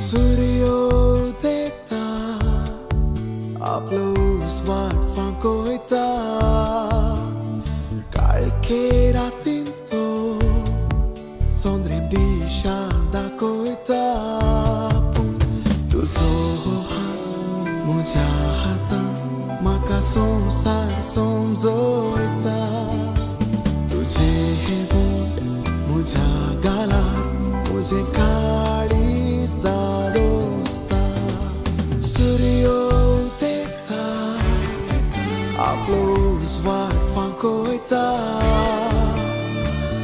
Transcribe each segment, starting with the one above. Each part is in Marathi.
सूर्योदयता आपलं उजवाड फांकोयता काळखे रातीन तो चंद्रेम दिशा दाखोयता तुझो हात म्हज्या हातांत म्हाका संवसार समजोयता तुझे हे बोट म्हज्या गालार म्हजें काळीज दादोसता सूर्योदयता आपलो उजवाड फांकोयता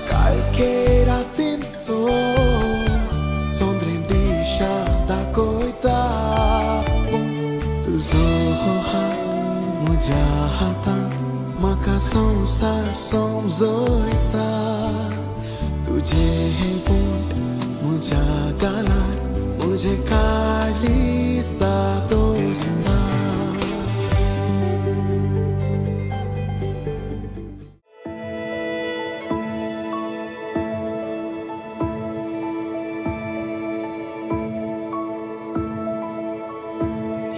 काळखे रातीन तो चंद्रेम दिशा दाखोयता तुझो हात म्हज्या हातांत म्हाका संवसार समजोयता तुझे हे बोट म्हज्या गालार म्हजें काळीज दादोसता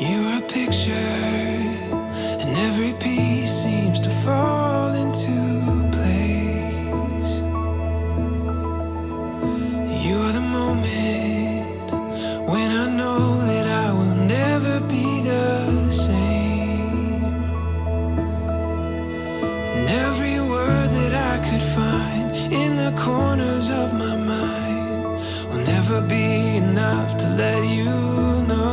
You're a picture, and every piece seems to fall into place. You're the moment when I know that I will never be the same. And every word that I could find in the corners of my mind will never be enough to let you know.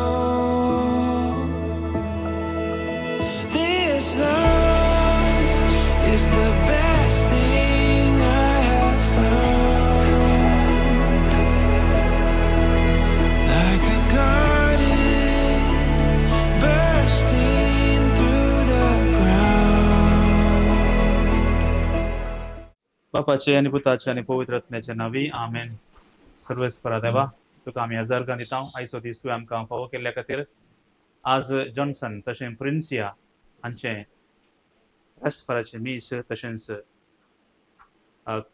This love is the best thing I have found. Like a garden bursting through the ground. बापाचे आणि पुताचे आणि पवित्र आत्म्याचे नावी आमेन. सर्वेस्परा देवा तुका आमी आजार दिता आयचो दीस तुवें आमकां फावो केल्ल्या खातीर. आज जॉन्सन तशें प्रिन्सिया हांचे रेस्पराचे मीस तशेंच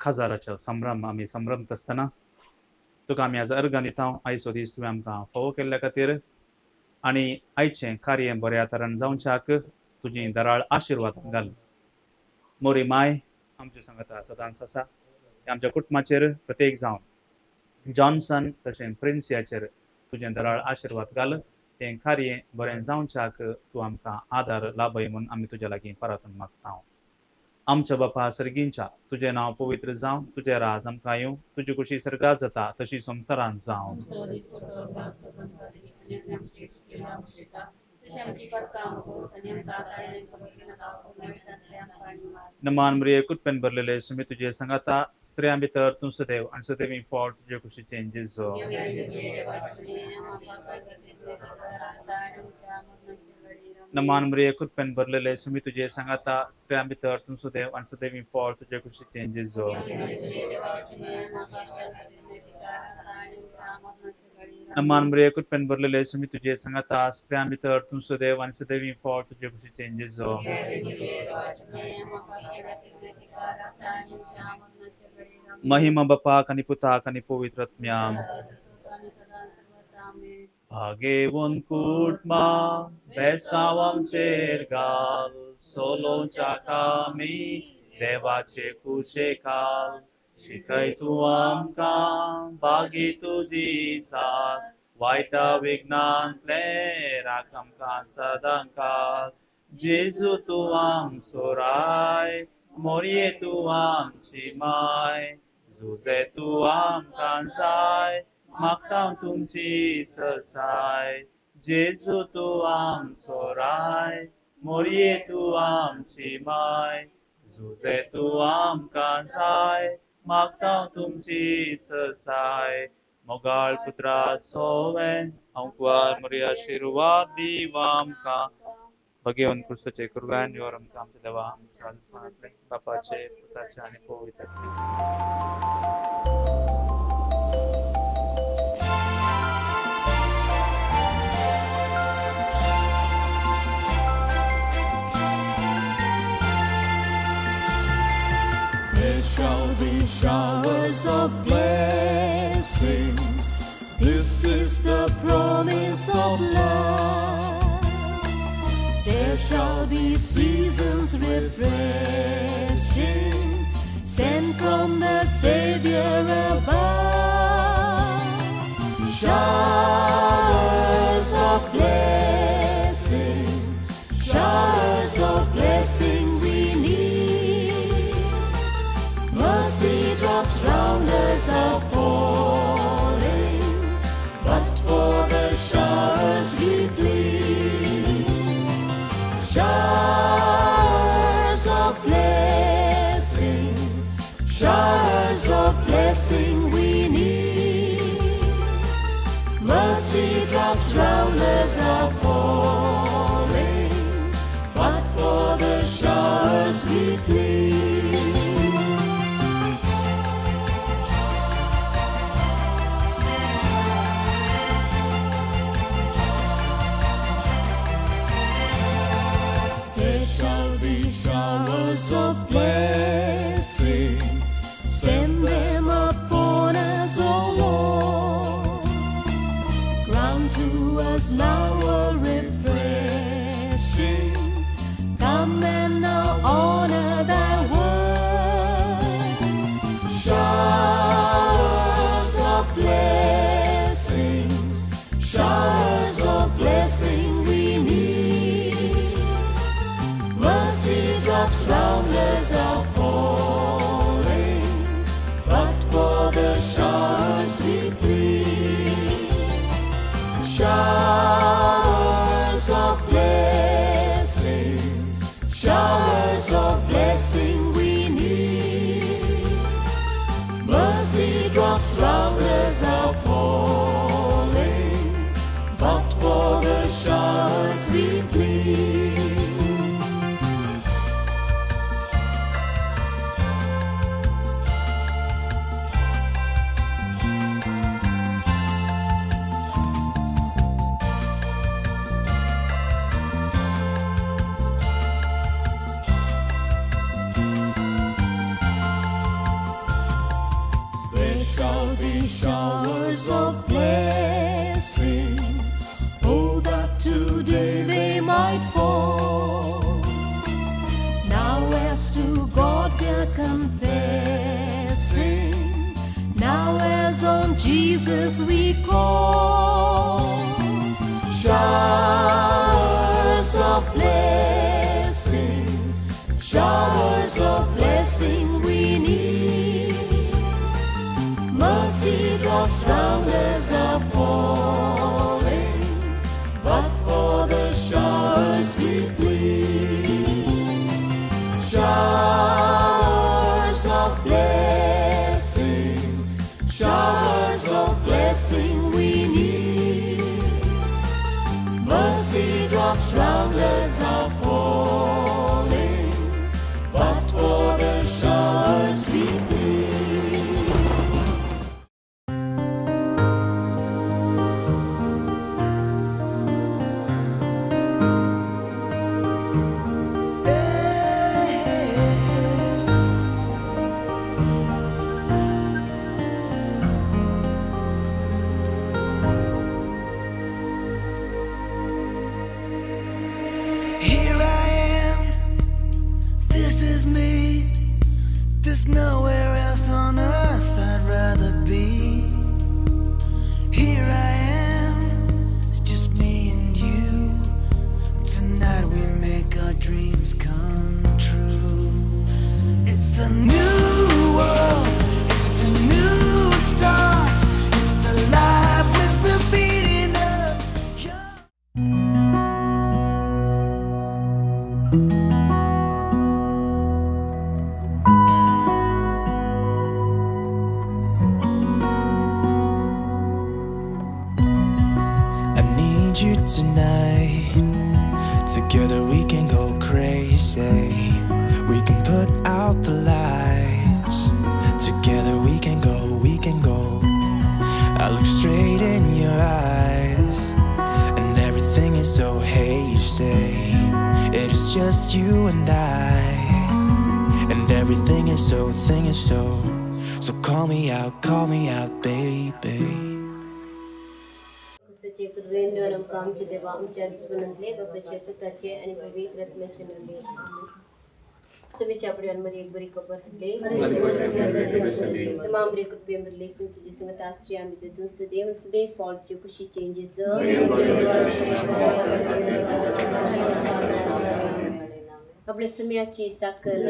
खाजाराचो संभ्रम आमी संभ्रमत आसतना तुका आमी आज अर्गां दिता आयचो दीस तुवें आमकां फावो केल्ल्या खातीर आनी आयचें कार्य बऱ्या तरेन जावच्याक तुजी दराळ आशिर्वाद घाल. मोरी माय आमच्या सांगाता सदांच आसा आमच्या कुटुंबाचेर प्रत्येक जावन जॉन्सन तशें प्रिन्सियाचेर तुजें दराळ आशिर्वाद घाल. तें कार्य बरें जावच्याक तूं आमकां आदार लाभय म्हूण आमी तुज्या लागीं परतून मागता. आमच्या बापा सर्गींच्या तुजें नांव पवित्र जावं, तुजें राज आमकां येवं, तुजी कुशी सर्गांत जाता तशी संवसारांत जावं. नमान मरिये कुटपेन भरलेले सुमी तुजे संगाता स्त्रियां भितर तूं सदैव आनी सदैवी फावट तुजे कुशीचें जेजू. नमान मरिये कुटपेन भरलेले सुमी तुजे संगाता स्त्रियां भितर तूं सदैव आनी सदैवी फावट तुजे कुशीचें जेजू. नमान मरिये कुटपेन भरलेले सुमी तुजे संगाता स्त्रियां भितर तूं सदैव आनी सदैवी फावट तुजे कुशीचें जेजू. महिमा बापाक आनी पुताक आनी पवित्र आत्म्याक. भागेवन कुटमा बेसांव आमचेर घाल, सोलोवच्या कामी देवाचे कुशेकाल. शिकय तूं आमकां बागी तुजी साथ, वायटा विघ्नांतले राख आमकां सदां काल. जेजू तूं आमचो राय, मोरये तूं आमची माय, झुजे तूं आमकां जाय, मागता तुमची ससाय. जेजू तूं आमचो राय, मोरये तूं आमची माय, झुजे तूं आमकां जाय, मागता तुमची ससाय. मोगाळ पुत्रा सोवे हांव मोरी आशिर्वाद दीव आमकां. भगेवन क्रिस्ताचे कुरबान योर आमकां आमच्या देवा आमच्या आत्म्यातले बापाचे पुताचे आनी पवित्र There shall be showers of blessings. This is the promise of love. There shall be seasons refreshing, sent from the Savior above. Showers of blessing, showers of blessing we need. Mercy drops round us are falling, but for the showers we plead. Showers of blessing, showers of blessing we need. Mercy drops round us are falling, but for the showers we plead. There shall be showers of blessing, send them upon us, O Lord. Grant to us now a refreshing. Come and now honor thy word. Showers of blessing, showers of blessing we need. Mercy drops round us are falling, but for the showers we plead. Showers of blessing, showers of blessing we need. Mercy drops round us are falling, but for the showers we plead. There shall be showers of blessing, oh, that today they might fall. Now as to God we're confessing, now as on Jesus we call. Showers of blessing, showers of blessing we need. Mercy drops round us are falling, but for the showers we plead. Showers of blessing, showers of blessing we need. Mercy drops round us are falling, but for the showers we plead. Here I am, this is me. There's nowhere else on earth I'd rather be. Here I am, it's just me and you. Tonight we make our dreams come true. It's a new world, it's a new start. It's alive with the beating of your I need you tonight. Together we can go crazy. We can put out the lights. Together we can go, we can go. I look straight in your eyes, and everything is so hazy. It is just you and I, and everything is so, thing is so. So call me out, baby. त्याचे कृपेंद्र आमकां आमचे देवा आमच्या दुश्मनांतले बापाचे पुताचे आणि पवित्र आत्म्याचे नावे आमेन. शुभेच्छा पडव्यांमध्ये एक बरी खबर हाडली तमाम रे कृपे मरले सून तुझे संगत आश्रय आम्ही तेतून सदैव फॉल्टचे खुशी चेंजेस आपल्या समयाची साखर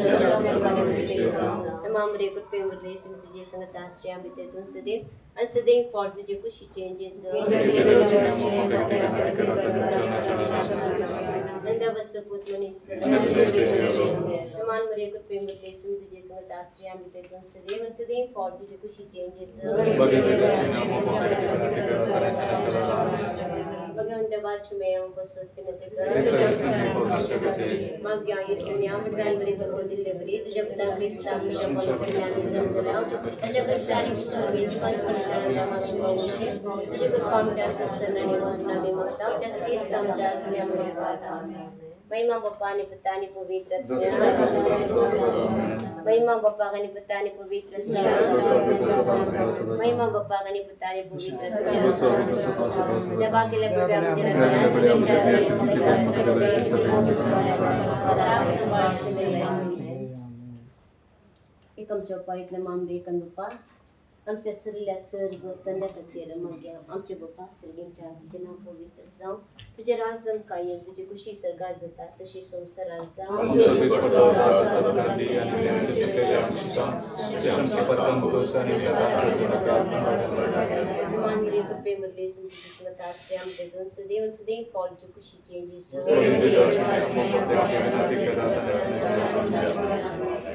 तमाम रे कृपे मरले सून तुझे संगत आश्रय आम्ही तेतून सदैव फॉल्ट तुझे खुशी चेंजेस नंदा बसपूत मनीष प्रमाण मरे कृपे मरले सून तुझे संगत आश्रय आम्ही तेतून सदैव फॉल्ट तुझे खुशी चेंजेस भगवंत वाचमेय बसोत्तिनते मग या येसन्या मडव्यान बरी करतो दिल्ले बरी तुझ्या पदा ख्रिस्ता तुझ्या पवित्रज्ञानी जन्मला तुझ्या कष्टाने सर्वेची पंचपंचाला मागवणे तुझे कृपामचार कस्तन आणि वंदनामे मागता तुझ्या ख्रिस्तामच्या स्नेहामुळे वाटा महिमा बाप्पा आणि पिता आणि पवित्र महिमा बाप्पा आणि पिता आणि पवित्र महिमा बाप्पा आणि पिता आणि पवित्र दबाकेला एकम चौपा एक नमाम एकम बाप्पा आमच्या सरल्या सर्व संध्याकाळी मग आमचे बाप्पा सर्गींच्या तुझे नाव पवित्र जाऊ तुझे राजम कायम तुझे खुशी सर्गात जातात तशी संसारात जाऊ मेरे कृपे मरले सुन तुझे संगत आश्रय आमचे दोन सदैव फॉल्टची खुशी चेंजेस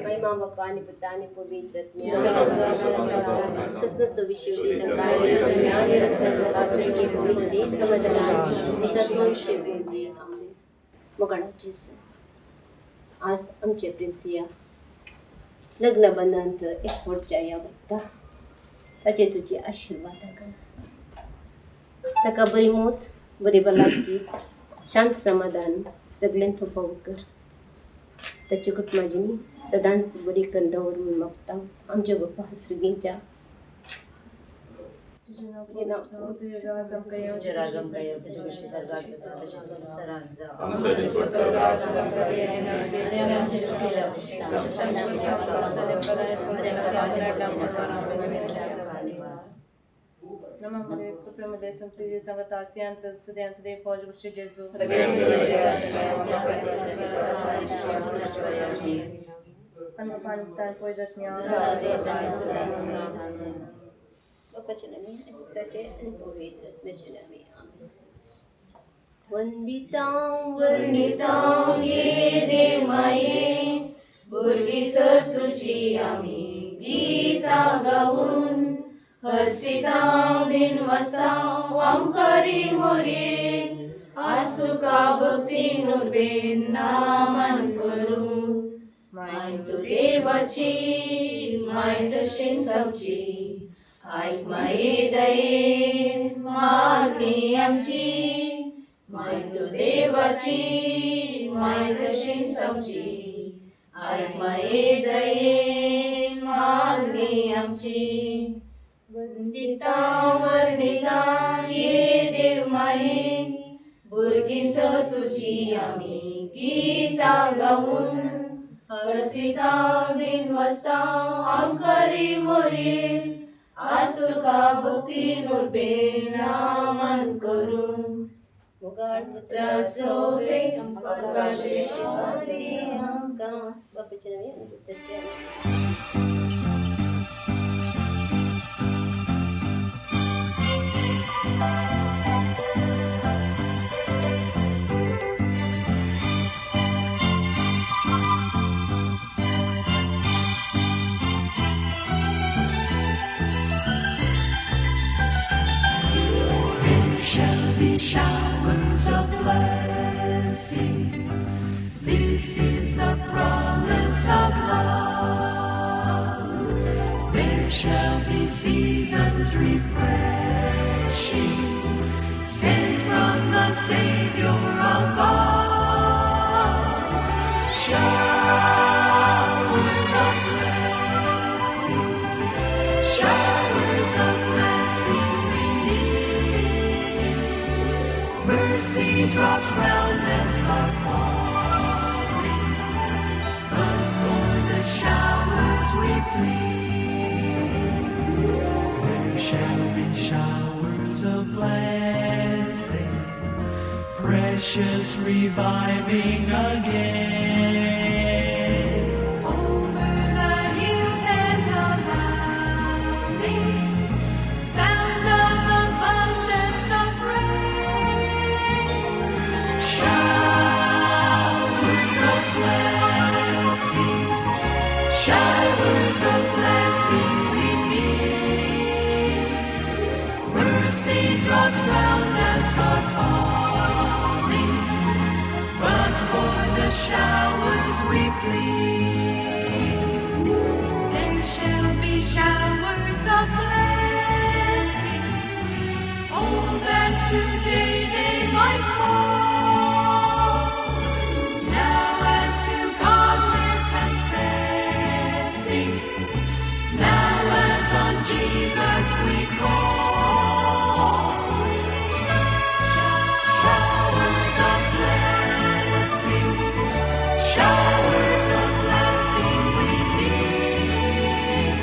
महिमा बाप्पा आणि पिता आणि पवित्र सस्न सविशेवली लंकाळे ज्ञानी रत्नाची पुलिसी समजणार सर्वविषय विंदी आमेन. मोगडाचे आज आमचे प्रिन्सिया लग्न बंधांत एकवटच्या या बघता ताचे तुझे आशीर्वाद ताका बरी मोत बरी भलायकी शांत समाधान सगळ्यांत थोपव कर ताचे कुटुंबाजीनी सदांच बरी कंदावर म्हणून मागता आमच्या बाप्पा श्रीगींच्या नमामध्ये कृपेमध्ये संतुली संगत आसियांत सुदेव सदैव फौज गुष्टी जेजू अनुपान कोई दत्न्या वचनाने त्याचे पवित्र वचनाने आमेन. वंदितां वर्णितां ये देवमाये भुरगी सर तुझी आमी गीता गाऊन हसितां दिन वस्तां आमकारी मोरये आज तुका भक्तीन उर्बेन नामान करूं माय तू देवाची माय जशी सावची आयक माये दयेन मागणी आमची माय तू देवाची माय जशी सावची आयक माये दयेन मागणी आमची वंदितां वर्णितां ये देव माये भुरगी सर तुझी आमी गीता गाऊन हर्षितां दिन वस्तां आमकारी मोरये आज तुका भक्तीन उर्बेन नामान करूं मुगाड पुत्रा सोरे आकाशे शांती आमकां बापाचे नावे आणि पुत्राचे showers of blessing. This is the promise of love. There shall be seasons refreshing, sent from the Savior above. Showers of blessing, showers of blessing we need. we plead. There shall be showers of blessing, precious reviving again. Over the hills and the valleys, sound of abundance of rain. Showers of blessing, showers of blessing we need. Mercy drops round us are falling, but for the showers we plead. There shall be showers of blessing, oh, that today they might fall. Now as to God we're confessing, now as on Jesus we call. Showers of blessing, showers of blessing we need.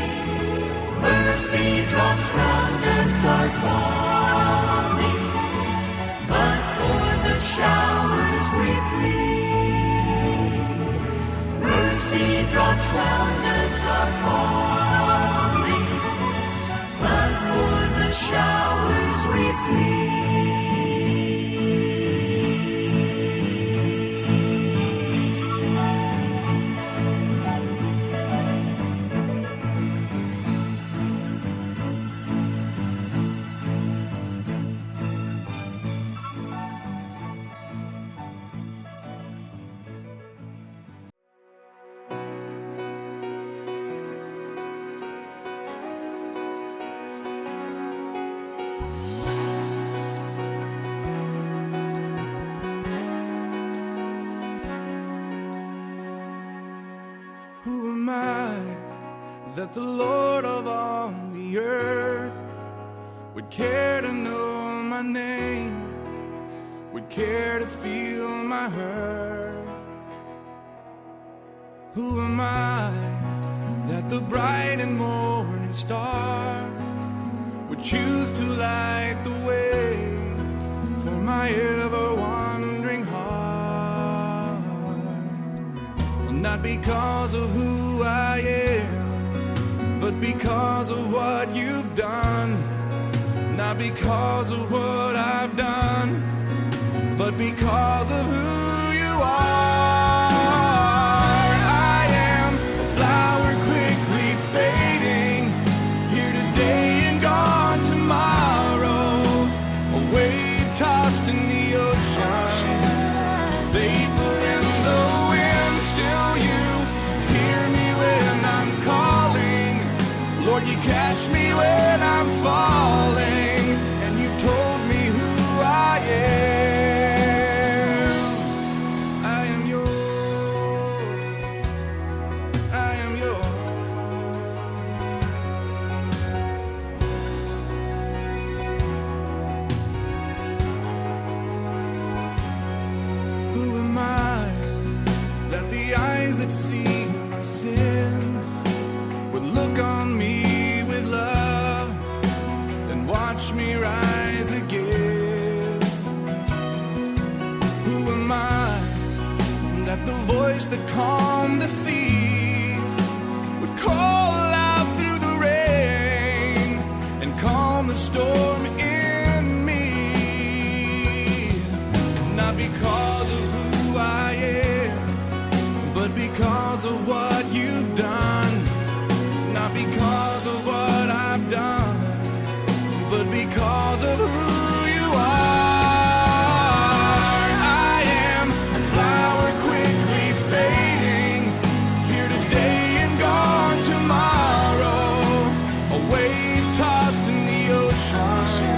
Mercy drops round us are falling, but for the showers we plead. Mercy drops round us are falling, but for the showers we plead. Who am I that the Lord of all the earth would care to know my name, would care to feel my hurt? Who am I that the bright and morning star would choose to light the way for my ever-wandering heart? Well, not because of who I am, but because of what you've done. Not because of what I've done, but because of who you are. I am a flower quickly fading, here today and gone tomorrow, a wave tossed in the ocean, vapor in the wind. Still you hear me when I'm calling, Lord, you catch me when I'm falling, and you told me who I am. I am yours, I am yours. Who am I that the eyes that see my sin would look on me with love and watch me rise again? Who am I that the voice that calmed the sea would call out through the rain and calm the storm in me? Not because of who I am, but because of what you've done. Not because of what I've done, but because of who you are. I am a flower quickly fading, here today and gone tomorrow, a wave tossed in the ocean,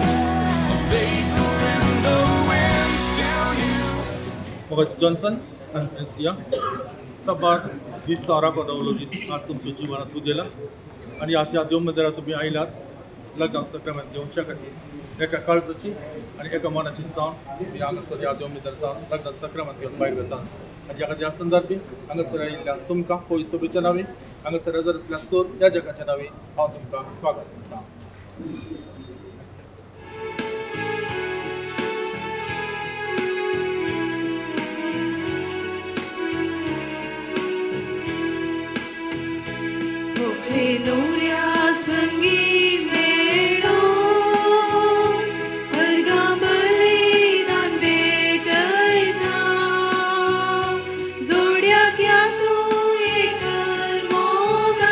a vapor in the wind. Still you. मगच जॉन्सन आणि एल्सिया सबार दिसता राखवलो दीस आज तुमच्या जिवनात उदेला आणि आज ह्या देव मंदिरात तुम्ही आयलात लग्न सक्रमेंट घेवच्या खातीर एका काळजाची आणि एका मनाची जावन तुम्ही हांगासर ह्या देव मंदिरात लग्न सक्रमेंट घेवन भायर वतात आनी ह्या संदर्भी हांगासर आयिल्ल्या तुमकां पयसुबेच्या नांवी हांगासर हजर आसल्या सोर ह्या जगाच्या नांवी हांव तुमकां स्वागत करतां. नवऱ्या संगी मेळून अर्गां बलिदान भेटयता जोड्याक या तूं एकर मोगान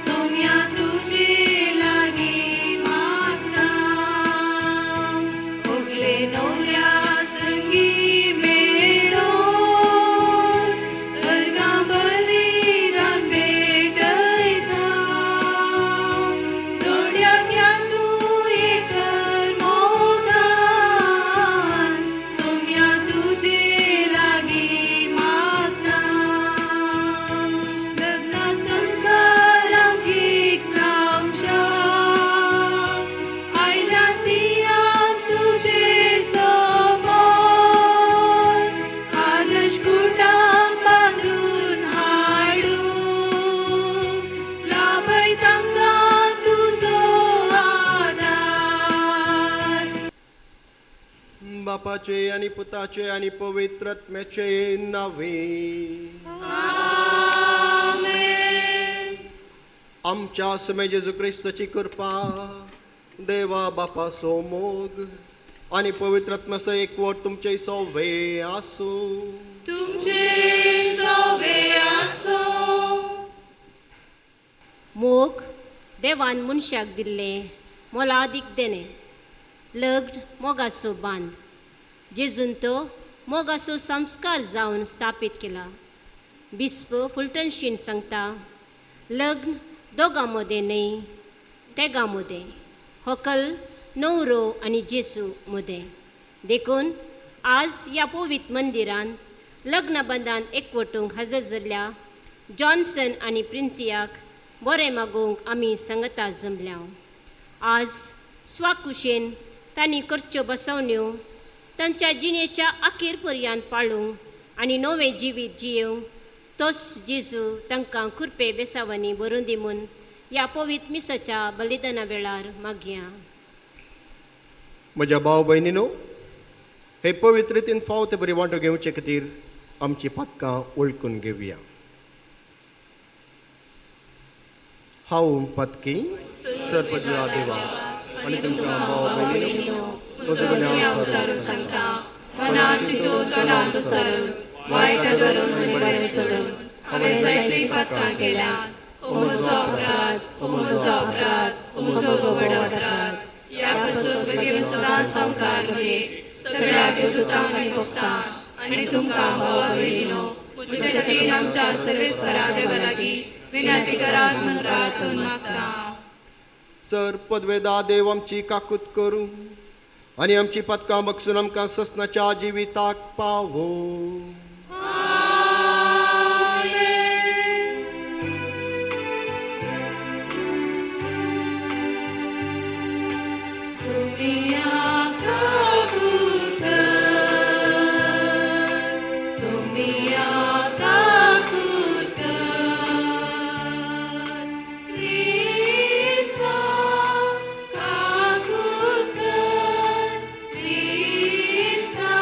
सोम्या तुजे लागीं मागता ओगले नवऱ्या संगी मेळून अर्गां बलिदान भेटयता जोड्याक या तूं एकर मोगान सोम्या तुजे लागीं मागता लग्ना संस्कारांक एक जावच्या आयल्या ती आज तुजे समोर आदर्श कुटाम बांदून हाडून लाभय तांकां तुजो आदार बापाचे आणि पुताचे आणि पवित्रात्म्याचे नावे आमेन. आमच्या समय जेजू क्रिस्ताची कृपा देवा बापा मोग आणि पवित्रात्म्याचो एकवट तुमचे सवे आसू. तुमचे सवे आसो. मोग देवान मनशाक दिल्ले मोलादीक देणे लग्न मोगाचो बांद जेजून तो मोगाचो संस्कार जावन स्थापीत केला. बिस्प फुलटनशीन सांगता लग्न दोगां मदें न्ही तेगां मदें हकल न्हवरो आनी जेजू मदें देखून आज ह्या पवित्र मंदिरान लग्न बंदान एकवटूंक हजर जाल्ल्या जॉन्सन आनी प्रिन्सियाक बरें मागोवंक आमी संगता जमल्या. आज स्वाकुशेन तांणी करच्यो बसवण्यो तांच्या जिणेच्या अखेर पर्यंत पाळूंक आनी नवें जिवीत जियेवंक तोच जेजू तांकां खुरपे बेसावांनी बरोवन दिमून ह्या पवित्र मिसाच्या बलिदाना वेळार मागया. म्हज्या भाव भयणीनो, हे पवित्र रितीन फावते बरी वांटो घेवचे खातीर आमची पदकां वळखून घेवया. हांव पदकी सरपदया देवा आनी तुमकां भाव भयणीनो तुजे कडल्यान सारून सांगता मनाची तो तोंडाचो सारून वायट धरून आनी बरें सोडून हांवें जायतीं पदकां केल्यात. ओ म्हजो अपराध, ओ म्हजो अपराध, ओ म्हजो व्हड अपराध. ह्या पासून बेगीन सदांच संवकार घे सगळ्या देवदूतांक आनी भक्तांक आनी तुमकां भाव भयणीनो म्हजे खातीर आमच्या सर्वेस्परा देवा लागीं विनंती करात म्हूण प्रार्थना मागता. सर पदवेदा देव आमची काकूत करूं आनी आमची पदकां बक्षून आमकां ससनाच्या जिविताक पावो. Krista,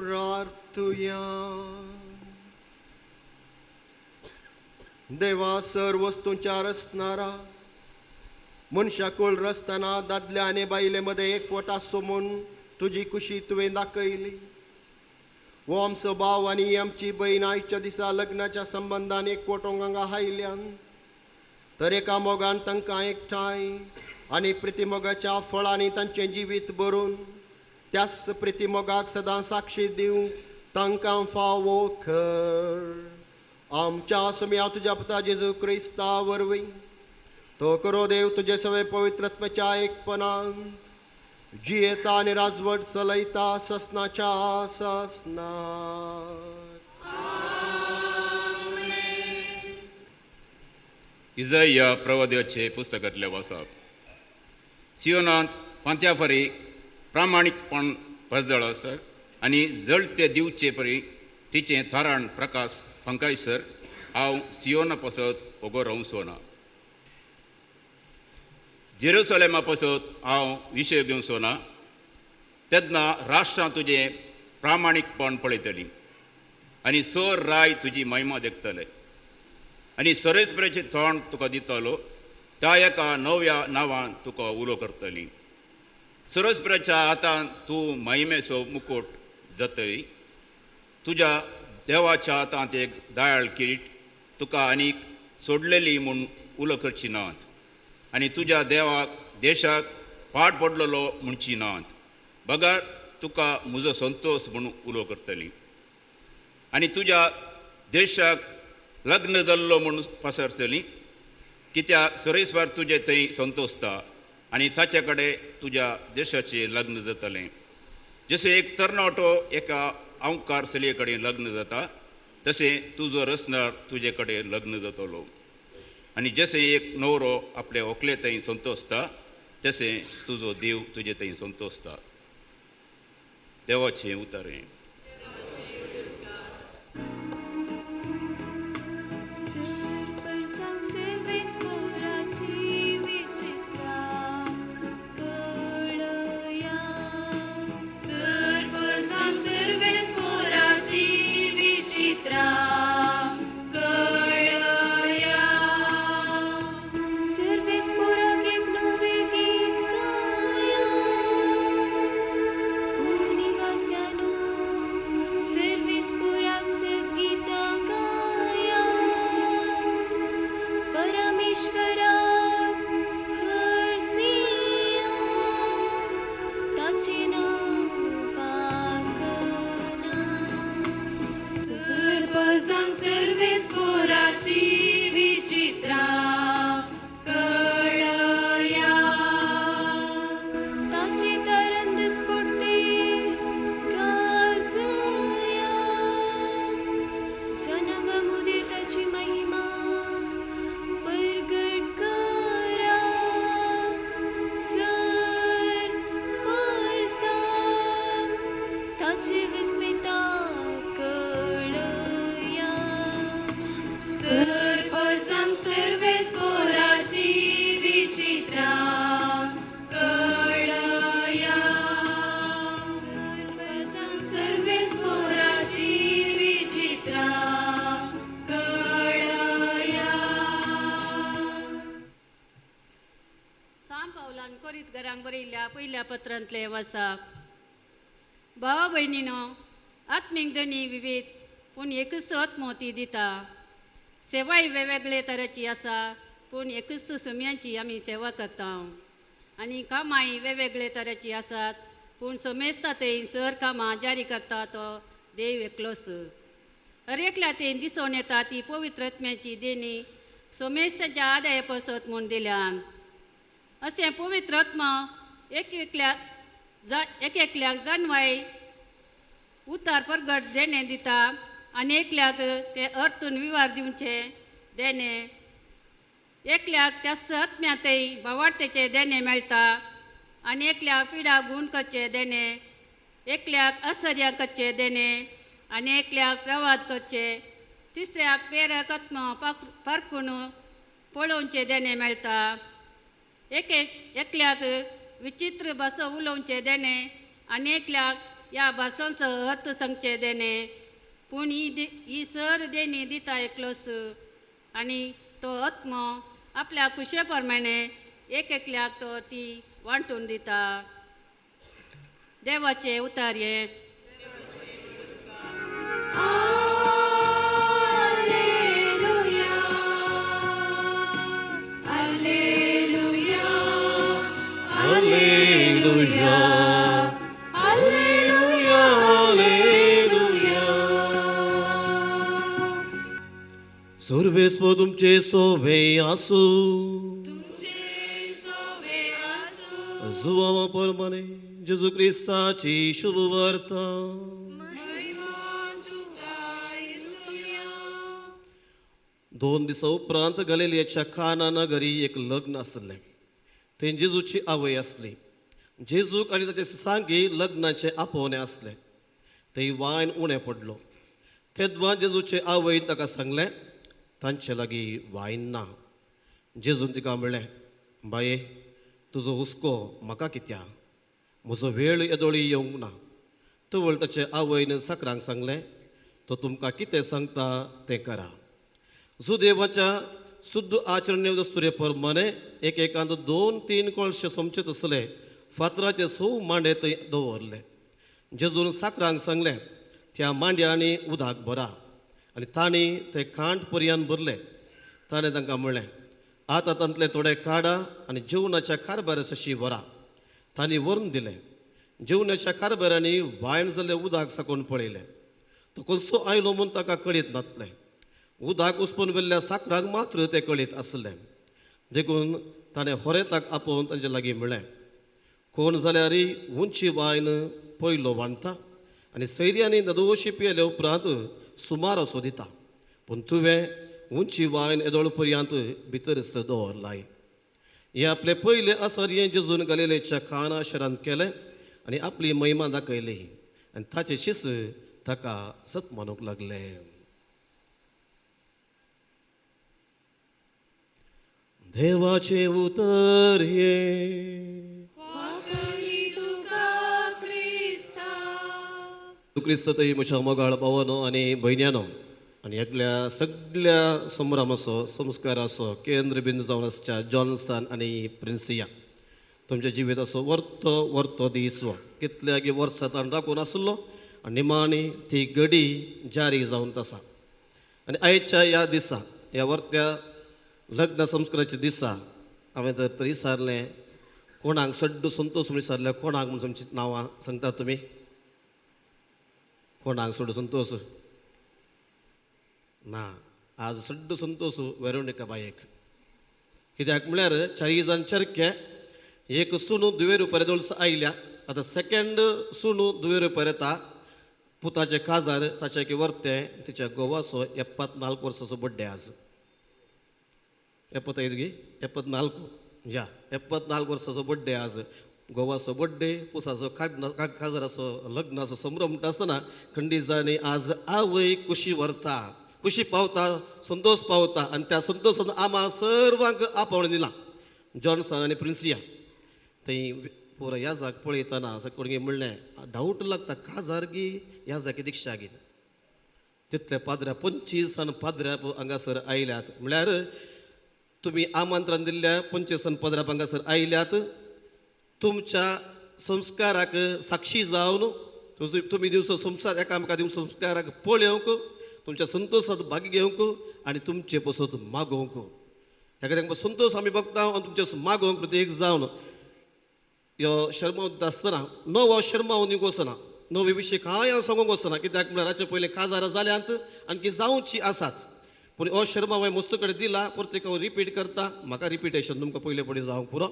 प्रार्थुया. देवा सर्व वस्तूंच्या रचणारा, मनशाकुळ रचताना दादल्या आणि बायलेमध्ये एकवटा सोमून तुझी खुशी तुवें दाखयली. वो आमचो भाव आनी आमची बहीण आयच्या दिसा लग्नाच्या संबंधान एकवटोंक हांगा आयल्यान तर एका मोगान तांकां एकठांय आनी प्रितीमोगाच्या फळांनी तांचें जिवीत भरून त्याच प्रितीमोगाक सदां साक्षी दिवंक तांकां फावो कर. आमच्या सुम्या तुज्या पुता जेजू क्रिस्ता वरवीं तो करो देव तुजे सवे पवित्रत्वाच्या एकपणान जियेता आनी राजवट चलयता ससनाच्या ससनात. इजाया प्रवाद्याचे पुस्तकांतले वाचप. सियोनांत फांत्या फरी प्रामाणीकपण परजळ आसत आनी जळते दिवचे परी तिचें थाराण प्रकाश फंकायसर हांव सियोना पासत ओगो रावचो ना. जेरुसलेमा पासत हांव विशय घेवचो ना. तेन्ना राष्ट्रां तुजें प्रामाणीकपण पळयतलीं आनी सर राय तुजी महिमा देखतले आनी सरेस्परेचें तोंड तुका दितलो. त्या एका नव्या नांवान तुका उलो करतली. सरस्परेच्या हातान तूं महिमेचो मुकुट जातली. तुज्या देवाच्या हातांत एक दायाळ किरीट तुका आनीक सोडलेली म्हूण उलो करची नात आनी तुज्या देवाक देशाक पाड पडलेलो म्हणची नात. बगार तुका म्हजो संतोश म्हूण उलो करतली आनी तुज्या देशाक लग्न जाल्लो म्हूण पसरतली. कित्याक सरेस्वार तुजें थंय संतोषता आनी ताचे कडेन तुज्या देशाचें लग्न जातलें. जशें एक तरणाटो एका अंकार चलये कडेन लग्न जाता तशें तुजो रचणार तुजे कडेन लग्न जातलो. आनी जशें एक न्हवरो आपले व्हंकले थंय संतोषता तशें तुजो देव तुजे थंय संतोषता. देवाचें उतरें. पहिल्या पत्रांतले वाचप. भावा भयणीनो, आत्मीक धनी विविध पूण एकच आत्मोती दिता. सेवाय वेगवेगळे तरेची आसा पूण एकच सोम्यांची आमी सेवा करता आनी कामांय वेगवेगळे तरेची आसात पूण सोमेस्ता थंय सर कामां जारी करता तो देव एकलोच. हर एकल्या थंय दिसून येता ती पवित्र आत्म्याची देणी सोमेस्ताच्या आदाय पसत म्हूण दिल्यान. अशें पवित्र आत्मा एक एकल्याक जाणवाय उतार परगट देणे दिता आनी एकल्याक ते अर्थून विवार दिवचे देणे. एकल्याक त्या आत्म्यातय भावार्थेचे देणे मेळटा आनी एकल्याक पिडा गूण करचे देणे. एकल्याक आश्चर्य करचे देणे आनी एकल्याक प्रवाद करचे. तिसऱ्याक पेरक आत्मा परखून पळोवचे देणे मेळटा. एकल्याक विचित्र भासो उलोवचे देणे आनी एकल्याक ह्या भासांचो अर्थ सांगचे देणे पूण ही सर देणी दिता एकलोस आनी तो आत्मो आपल्या कुशे प्रमाणे एक एकल्याक तो ती वांटून दिता. देवाचे उतार हे. सर्वेस्व तुमचे सोवे आसू जुवा परमाने जेजू क्रिस्ताची शुभ वार्ता. दोन दिसा उपरांत गलिलेयाच्या काना नगरी एक लग्न आसलें. थंय जेजूची आवय आसली. जेजूक आनी ताचे सांगी लग्नाचे आपोवणे आसले. थंय वायन उणें पडलो. तेदवां जेजूचे आवयन ताका सांगलें तांचे लागीं वायन ना. जेजून तिका म्हणलें बाये तुजो हुस्को म्हाका कित्या म्हजो वेळ येदोळी येवंक ना. तवळ ताचे आवयन साकरांक सांगलें तो तुमकां कितें सांगता तें करा. देवाच्या शुद्ध आचरणे दस्तुरे प्रमाणे एकेकांत 2-3 कळशे समचे तसले फातराचे 6 मांडे थंय दवरले. जेजून साकरांक सांगलें त्या मांड्यांनी उदक भरा आनी तांणी ते खांड पर्यंत भरले. ताणें तांकां म्हणलें आतां तांतले थोडे काडा आनी जेवणाच्या कारबार सशी व्हरा. तांणी व्हरून दिलें. जेवणाच्या कारबारांनी वायन जाल्लें उदक साकून पळयलें. तो कसो आयलो म्हूण ताका कळीत नासलें. उदक उसपून व्हेल्ल्या साकराक मात्र तें कळीत आसलें. देखून ताणें होरेताक आपोवन तांचे लागीं म्हणलें कोण जाल्यार उंची वायन पयलो वांडटा आनी सैर्यांनी नदोशी पियेले उपरांत सुमार असो दिता. पूण तुवें उंची वायन येदोळ पर्यंत भितरच दवरलाय. हें आपलें पयलें आसर्यें जेजून गलिलेच्या काना शारांत केलें आनी आपली महिमा दाखयली आनी ताचे शिस ताका सतमानूंक लागले. देवाचे उतर हे. क्रिस्त थंय म्हज्या मोगाळ भावानो आनी भयण्यानो आनी एकल्या सगळ्या संभ्रमाचो संस्काराचो केंद्र बिंदू जावन आसच्या जॉन्सन आनी प्रिन्सिया तुमच्या जिविताचो वर्तो दीस कितल्याक वर्सां ताण राखून आसलो आनी निमाणी ती घडी जारी जावन आसा. आनी आयच्या ह्या दिसा ह्या वर्त्या लग्न संस्काराच्या दिसा हांवें जर तरी विचारलें कोणाक सड्डो संतोष म्हूण विचारल्या कोणाक म्हूण तुमची नांवां सांगतात तुमी? कोणाक सड्डो संतोष ना. आज सड्डो संतोष वेरोनिका बायेक. कित्याक म्हळ्यार 4 जाण चरके एक सुणू 2 रुपया दोळस आयल्या. आतां सेकंड सुणू 2 रुपया येता. पुताचे काजार ताचे की वर्ते तिच्या गोवाचो 74 वर्साचो बड्डे आज. 74 या 74 वर्साचो बड्डे आज. गोवाचो बड्डे पुसाचो काजाराचो लग्नाचो संभ्रम म्हणटा आसतना खंडीजांनी आज आवय खुशी व्हरता खुशी पावता संतोष पावता आनी त्या संतोषान आम्हा सर्वांक आपोवण दिलां. जॉन्सन आनी प्रिन्सिया थंय पुरो ह्या जाग पळयतना कोणी म्हणलें डावट लागता काजार गी ह्या जागी दिक्षा गी. तितले पाद्र्या 25 पाद्र्या हांगासर आयल्यात. म्हळ्यार तुमी आमंत्रण दिल्ल्या 25 पाद्र्या हांगासर आयल्यात. तुमच्या संस्काराक साक्षी जावन तुमी दिवचो संस्कार एकामेका दिवचो संस्काराक पळोवंक तुमच्या संतोषात भाग घेवंक आनी तुमचे पसत मागोवंक. हेका तांकां संतोष आमी बघता आनी तुमचे मागोवंक प्रत्येक जावन ह्यो शर्मा दिता आसतना नवो शर्मा दिवंक वचना. नवे विशय कांय हांव सांगूंक वचना कित्याक म्हळ्यार हाचे पयलीं काजारां जाल्यांत आनी जावची आसात. पूण हो शर्मा हांवें मस्त कडेन दिला प्रत्येक हांव रिपीट करता. म्हाका रिपिटेशन तुमकां पयले पडी जावंक पुरो.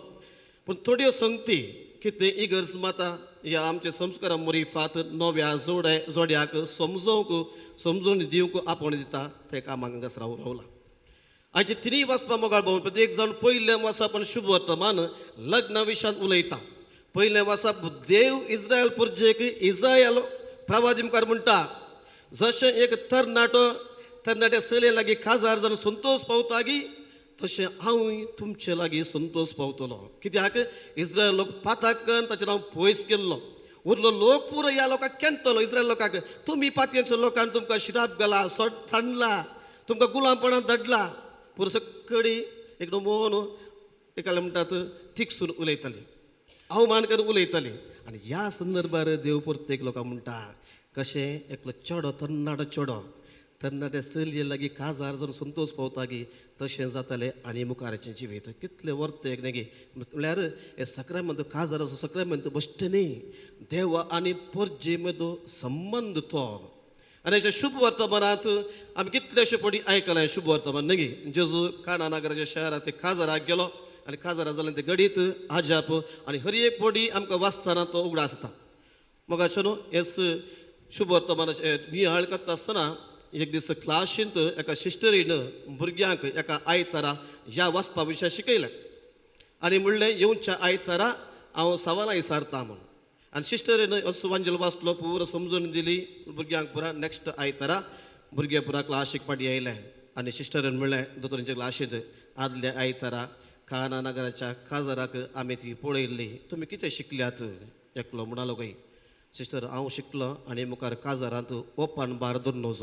पूण थोड्यो संगती कितें इगर्ज माता ह्या आमच्या संस्कारा मोरीफात नव्या जोड्याक समजून दिवंक आपोवण दिता ते कामाक हांगासर रावला. आयचे 3 वाचपा मोगाळ भावन प्रत्येक जाण पयलें वाचप आनी शुभ वर्तमान लग्ना विशयान उलयता. पयलें वाचप देव इस्रायल पुर्जेक इस्रायल प्रवादी मुखार म्हणटा जशें एक तरणाटे चले लागीं काजार जावन संतोष पावता गी तशें हांवूय तुमचे लागीं संतोष पावतलो. कित्याक इस्रायल लोक पाताक ताचें नांव पयस केल्लो. उरलो लोक पुरो ह्या लोकांक केंतलो इस्रायल लोकांक तुमी पातयेच्या लोकांनी तुमकां श्राप घाला सांडला तुमकां गुलामपणान धाडला पुरो सकडी एक मोहन एकाला म्हणटात थिकसून उलयताली अवमान करून उलयताली आनी ह्या संदर्भार देव प्रत्येक लोकांक म्हणटा कशें एकलो चेडो तरणाटे चलये लागीं काजार जावन संतोष पावता गी तशें जातालें आनी मुखाराचें जिवीत कितलें वर्थ एक न्ही म्हळ्यार हे सक्रामेंत काजाराचो सक्रामेंत बश्ट न्ही देव आनी परजे मदो संबंद तो आनी हेच्या शुभ वर्तमानांत आमी कितलेशे फावटी आयकलां शुभ वर्तमान न्ही जेजू काना नगराच्या शहरांत ते काजाराक गेलो आनी काजारा जालें ते गडीत आजाप आनी हर एक फावटी आमकां वाचतना तो उगडा आसता मोगाचें न्हू हेच शुभ वर्तमानाचे नियाळ करता आसतना एक दीस क्लासींत एका सिस्टरीन भुरग्यांक एका आयतारा ह्या वाचपा विशय शिकयलें आनी म्हणलें येवच्या आयतारा हांव सवालां विचारता म्हूण आनी सिस्टरीन सुवांजल वाचलो पुरो समजून दिली भुरग्यांक पुरा नॅक्स्ट आयतारा भुरगे पुरा क्लासीक पाटी येयले आनी सिस्टरीन म्हणलें दोतोरांच्या क्लासींत आदल्या आयतारा काना नगराच्या काजाराक आमी ती पळयल्ली तुमी कितें शिकल्यात एकलो म्हणलो खंय सिस्टर हांव शिकलो आनी मुखार काजारांत ओपन बार धरून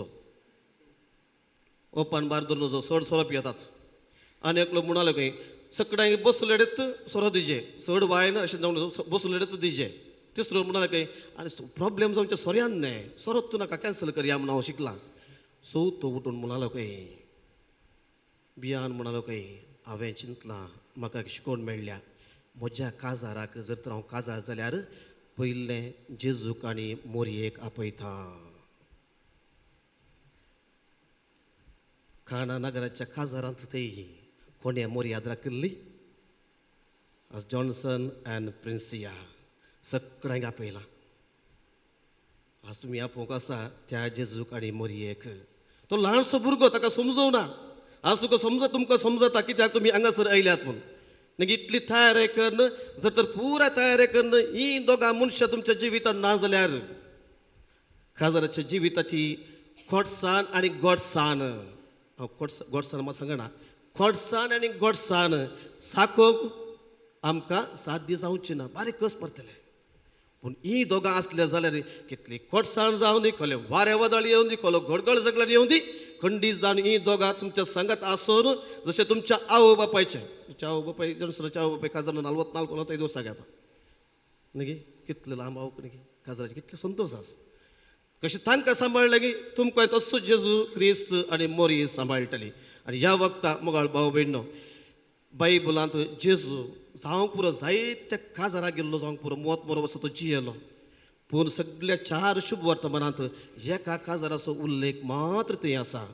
चड सोरोप येतात आनी एकलो म्हणलो खंय सकड्यांक बसलेडेत सोरो दिजे चड वायन अशें जावन बसलेडेत दिजे तिसरो म्हणलो खंय आनी प्रॉब्लेम जावचे सोऱ्यान न्हय सोरोत तूं नाका कॅन्सल करया म्हूण हांव शिकलां चवथो उठून म्हणलो खंय बियान म्हणलो खंय हांवें चिंतलां म्हाका शिकोवन मेळ्ळ्या म्हज्या काजाराक जर तर हांव काजार जाल्यार पयलें जेजूक आनी मोरयेक आपयता काना नगराच्या काजारांत थंय कोणे मोर्याद केल्ली जॉन्सन एंड प्रिन्सिया सगळ्यांक आपयलां आज तुमी आपोवंक आसा त्या जेजूक आनी मोरयेक तो ल्हानसो भुरगो ताका समजोवना आज तुमकां समजता कित्याक तुमी हांगासर आयल्यात म्हूण न्ही इतली तयारी करन जर तर पुराय तयारी करन ही दोगां मनशां तुमच्या जिवितांत ना जाल्यार काजाराच्या जिविताची खोटसाण आनी गोडसाण हांव गोडसाण म्हाका सांगना खोटसाण आनी गोडसाण साकोवंक आमकां साध्य जावचें ना बारीक कस पडटलें पूण ही दोगां आसले जाल्यार कितली खोटसाण जावं दी खोले वारे वादळ येवन दी खोलो गडगड जगल्यार येवन दी खंडीत जावन ही दोगां तुमच्या संगत आसून जशें तुमच्या आवय बापायचें तुमच्या आवय बापाय जनसराच्या आवय बापाय काजार 44 दिवस घेता न्ही कितले लांब आवक न्ही काजाराचे कितले संतोश आसा कशें तांकां सांबाळलें की तुमकां तसो जेजू क्रिस्त आनी मोरी सांबाळटली आनी ह्या वक्ता मोगाळ भाव भयणो बायबलांत जेजू जावंक पुरो जायत्या काजाराक गेल्लो जावंक पुरो मोत मरो असो तो जियेलो पूण सगळ्या 4 शुभ वर्तमानांत एका काजाराचो उल्लेख मात्र थंय आसा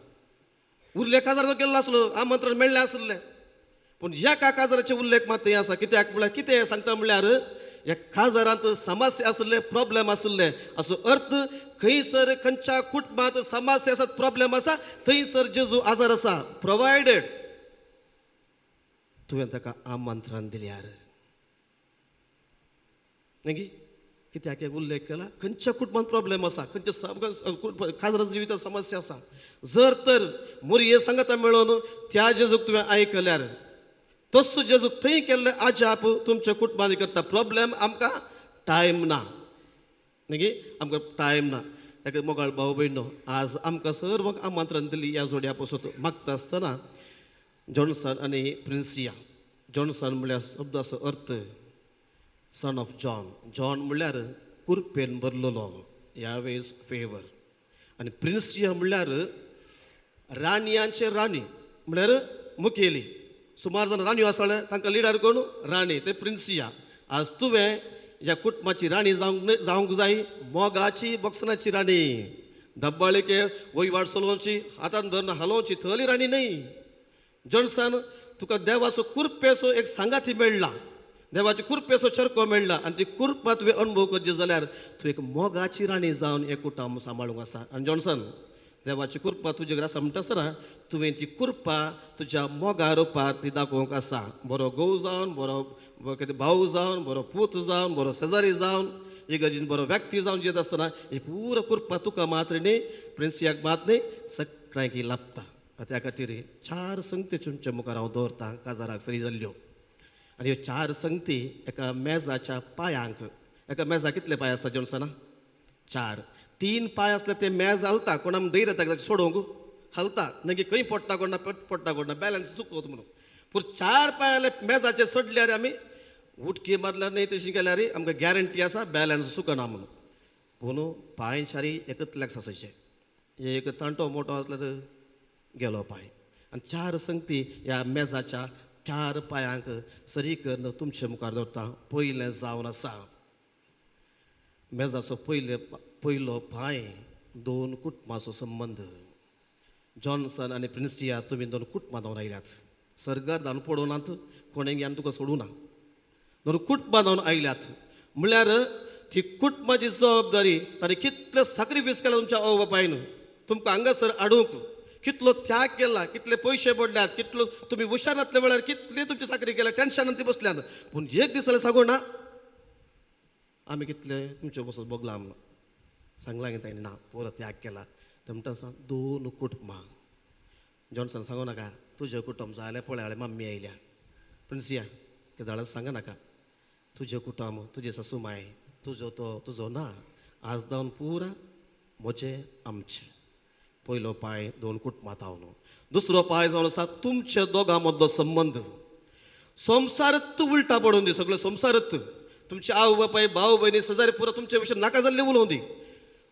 उरल्या काजाराचो केल्लो आसलो आमंत्रण मेळ्ळें आसलें पूण एका काजाराचे उल्लेख मात थंय आसा कित्याक म्हळ्यार कितें सांगता म्हळ्यार ह्या काजारांत समस्या आसले प्रॉब्लेम आसले असो अर्थ खंयसर खंयच्या कुटुंबांत समस्या आसात प्रॉब्लेम आसा थंयसर जेजू आजार आसा प्रोवायडेड तुवें ताका आमंत्रण दिल्यार न्ही कित्याक एक उल्लेख केला खंयच्या कुटुंबांत प्रॉब्लेम आसा खंयच्या काजाराच्या जिवितांत समस्या आसा जर तर मोरये सांगता मेळोन त्या जेजूक तुवें आयकल्यार तसो जेजू थंय केल्ले आजाप तुमच्या कुटुंबांत करता प्रॉब्लेम आमकां टायम ना न्ही आमकां टायम ना ताका मोगाळ भाव भयणो आज आमकां सर्व आमंत्रण दिली ह्या जोड्या पासून मागता आसतना जॉन्सन आनी प्रिन्सिया जॉन्सन म्हळ्यार शब्दाचो अर्थ सन ऑफ जॉन म्हळ्यार कुरपेन भरलेलो ह्या वेळेस फेवर आनी प्रिन्सिया म्हळ्यार राणयांचे राणी म्हळ्यार मुखेली सुमार जाण राणयो आसले तांकां लिडर कोण राणी ते प्रिन्सिया आज तुवें ह्या कुटुंबाची राणी जावंक जाय मोगाची बॉक्सनाची राणी धब्बाळीके वयवाड चलोवची हातान धरून हालोवची थली राणी न्ही जॉन्सन तुका देवाचो कुरपेचो एक सांगाती मेळ्ळा देवाची कुरपेचो चरको मेळ्ळा आनी ती कुरपा तुवें अणभव करची जाल्यार तूं एक मोगाची राणी जावन एक कुटुंब सांबाळूंक आसा आनी जॉन्सन देवाची कुरपा तुजे कडेन आसा म्हणटा आसतना तुवें ती कुरपा तुज्या मोगा रुपार ती दाखोवंक आसा बरो घोव जावन बरो कितें भाव जावन बरो पूत जावन बरो शेजारी जावन इगर्जेन बरो व्यक्ती जावन जियेत आसतना ही पुरो कुरपा तुका मात्र न्ही प्रिन्सियाक मात न्ही सगळ्यांक लाभता त्या खातीर 4 संगती तुमच्या मुखार हांव दवरतां काजाराक सरी जाल्ल्यो आनी ह्यो 4 संगती एका मेजाच्या पांयांक एका मेजा कितले पांय आसता जॉन्सना? 4. 3 पांय असले ते मेज हलता, कोणा धैर्य येता सोडोंक हलता, नगी खंय पडटा कोणा पडटा कोणा बॅलन्स चुकवत म्हणून. पूण 4 पांय मेजाचेर चडल्यार आमी उडकी मारल्यार न्ही तशी केल्यार आमकां गॅरंटी आसा बॅलन्स चुकना म्हणून. पूण पांय शारी एकतल्याक आसायचे. एक तांटो मोठो आसल्यार गेलो पांय. आनी 4 संगती ह्या मेजाच्या 4 पांयांक सरी करून तुमचे मुखार दवरता. पयलें जावन आसा मेजाचो पयलो पांय 2 कुटुंबाचो संबंद. जॉन्सन आनी प्रिन्सिया तुमी 2 कुटुंबां जावन आयल्यात. सरकार जावन पडोवनात, कोणें घेवन तुका सोडूं ना. 2 कुटुंबां जावन आयल्यात म्हळ्यार ती कुटुंबाची जबाबदारी ताणें कितले सॅक्रिफायस केला तुमच्या आवय बापायन तुमकां हांगासर हाडूंक. कितलो त्याग केला, कितले पयशे पडल्यात, कितलो तुमी हुशार नासले वेळार कितले तुमची साखरी केल्या, टेन्शनान ती बसल्यात. पूण एक दीस जाल्यार सांगू ना आमी कितले तुमचे बसून बोगला म्हणून सांगलां की ताणें ना पुरो त्याग केला. ते म्हणटा 2 कुटुंबां. जॉन्सन सांगू नाका तुजें कुटुंब जाल्यार पळय मम्मी आयल्या. प्रिन्सिया कितें सांगा नाका तुजें कुटुंब, तुजे सासू माय, तुजो तो तुजो ना, आज जावन पुरा म्हजें आमचें. पयलो पांय 2 कुटुंबां जावन. दुसरो पांय जावन आसा तुमचे दोगां मदलो संबंद. संवसारत उलटा पडोवन दी, सगळो संवसारत. तुमचे आवय बापाय, भाव भयणी, शेजारी पुरो तुमचे विशीं नाका जाल्ले उलोवं दी.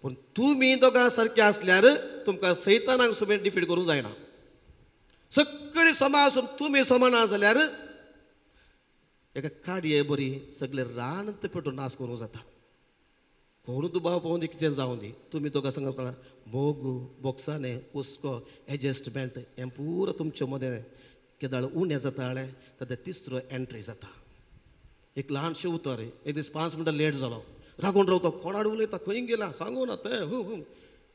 पूण तुमी दोगां सारके आसल्यार तुमकां सैतानाक सुमेर डिफीट करूंक जायना. सगळी समान आसून तुमी समान ना जाल्यार एका काडये बरी सगळे रान पेटून नाश करूंक जाता. कोण दुबाव पळोवन दी, कितें जावं दी, तुमी दोगां सांगता मोगू, बोक्साने, हुस्को, एडजस्टमेंट हें पुरो तुमचे मदें केदाळ उणें जाता जाल्यार ताचो तिसरो एंट्री जाता. एक ल्हानशें उतर, एक दीस 5 मिनटां लेट जालो, रागून रावता, कोणाड उलयता, खंय गेला सांगू ना तें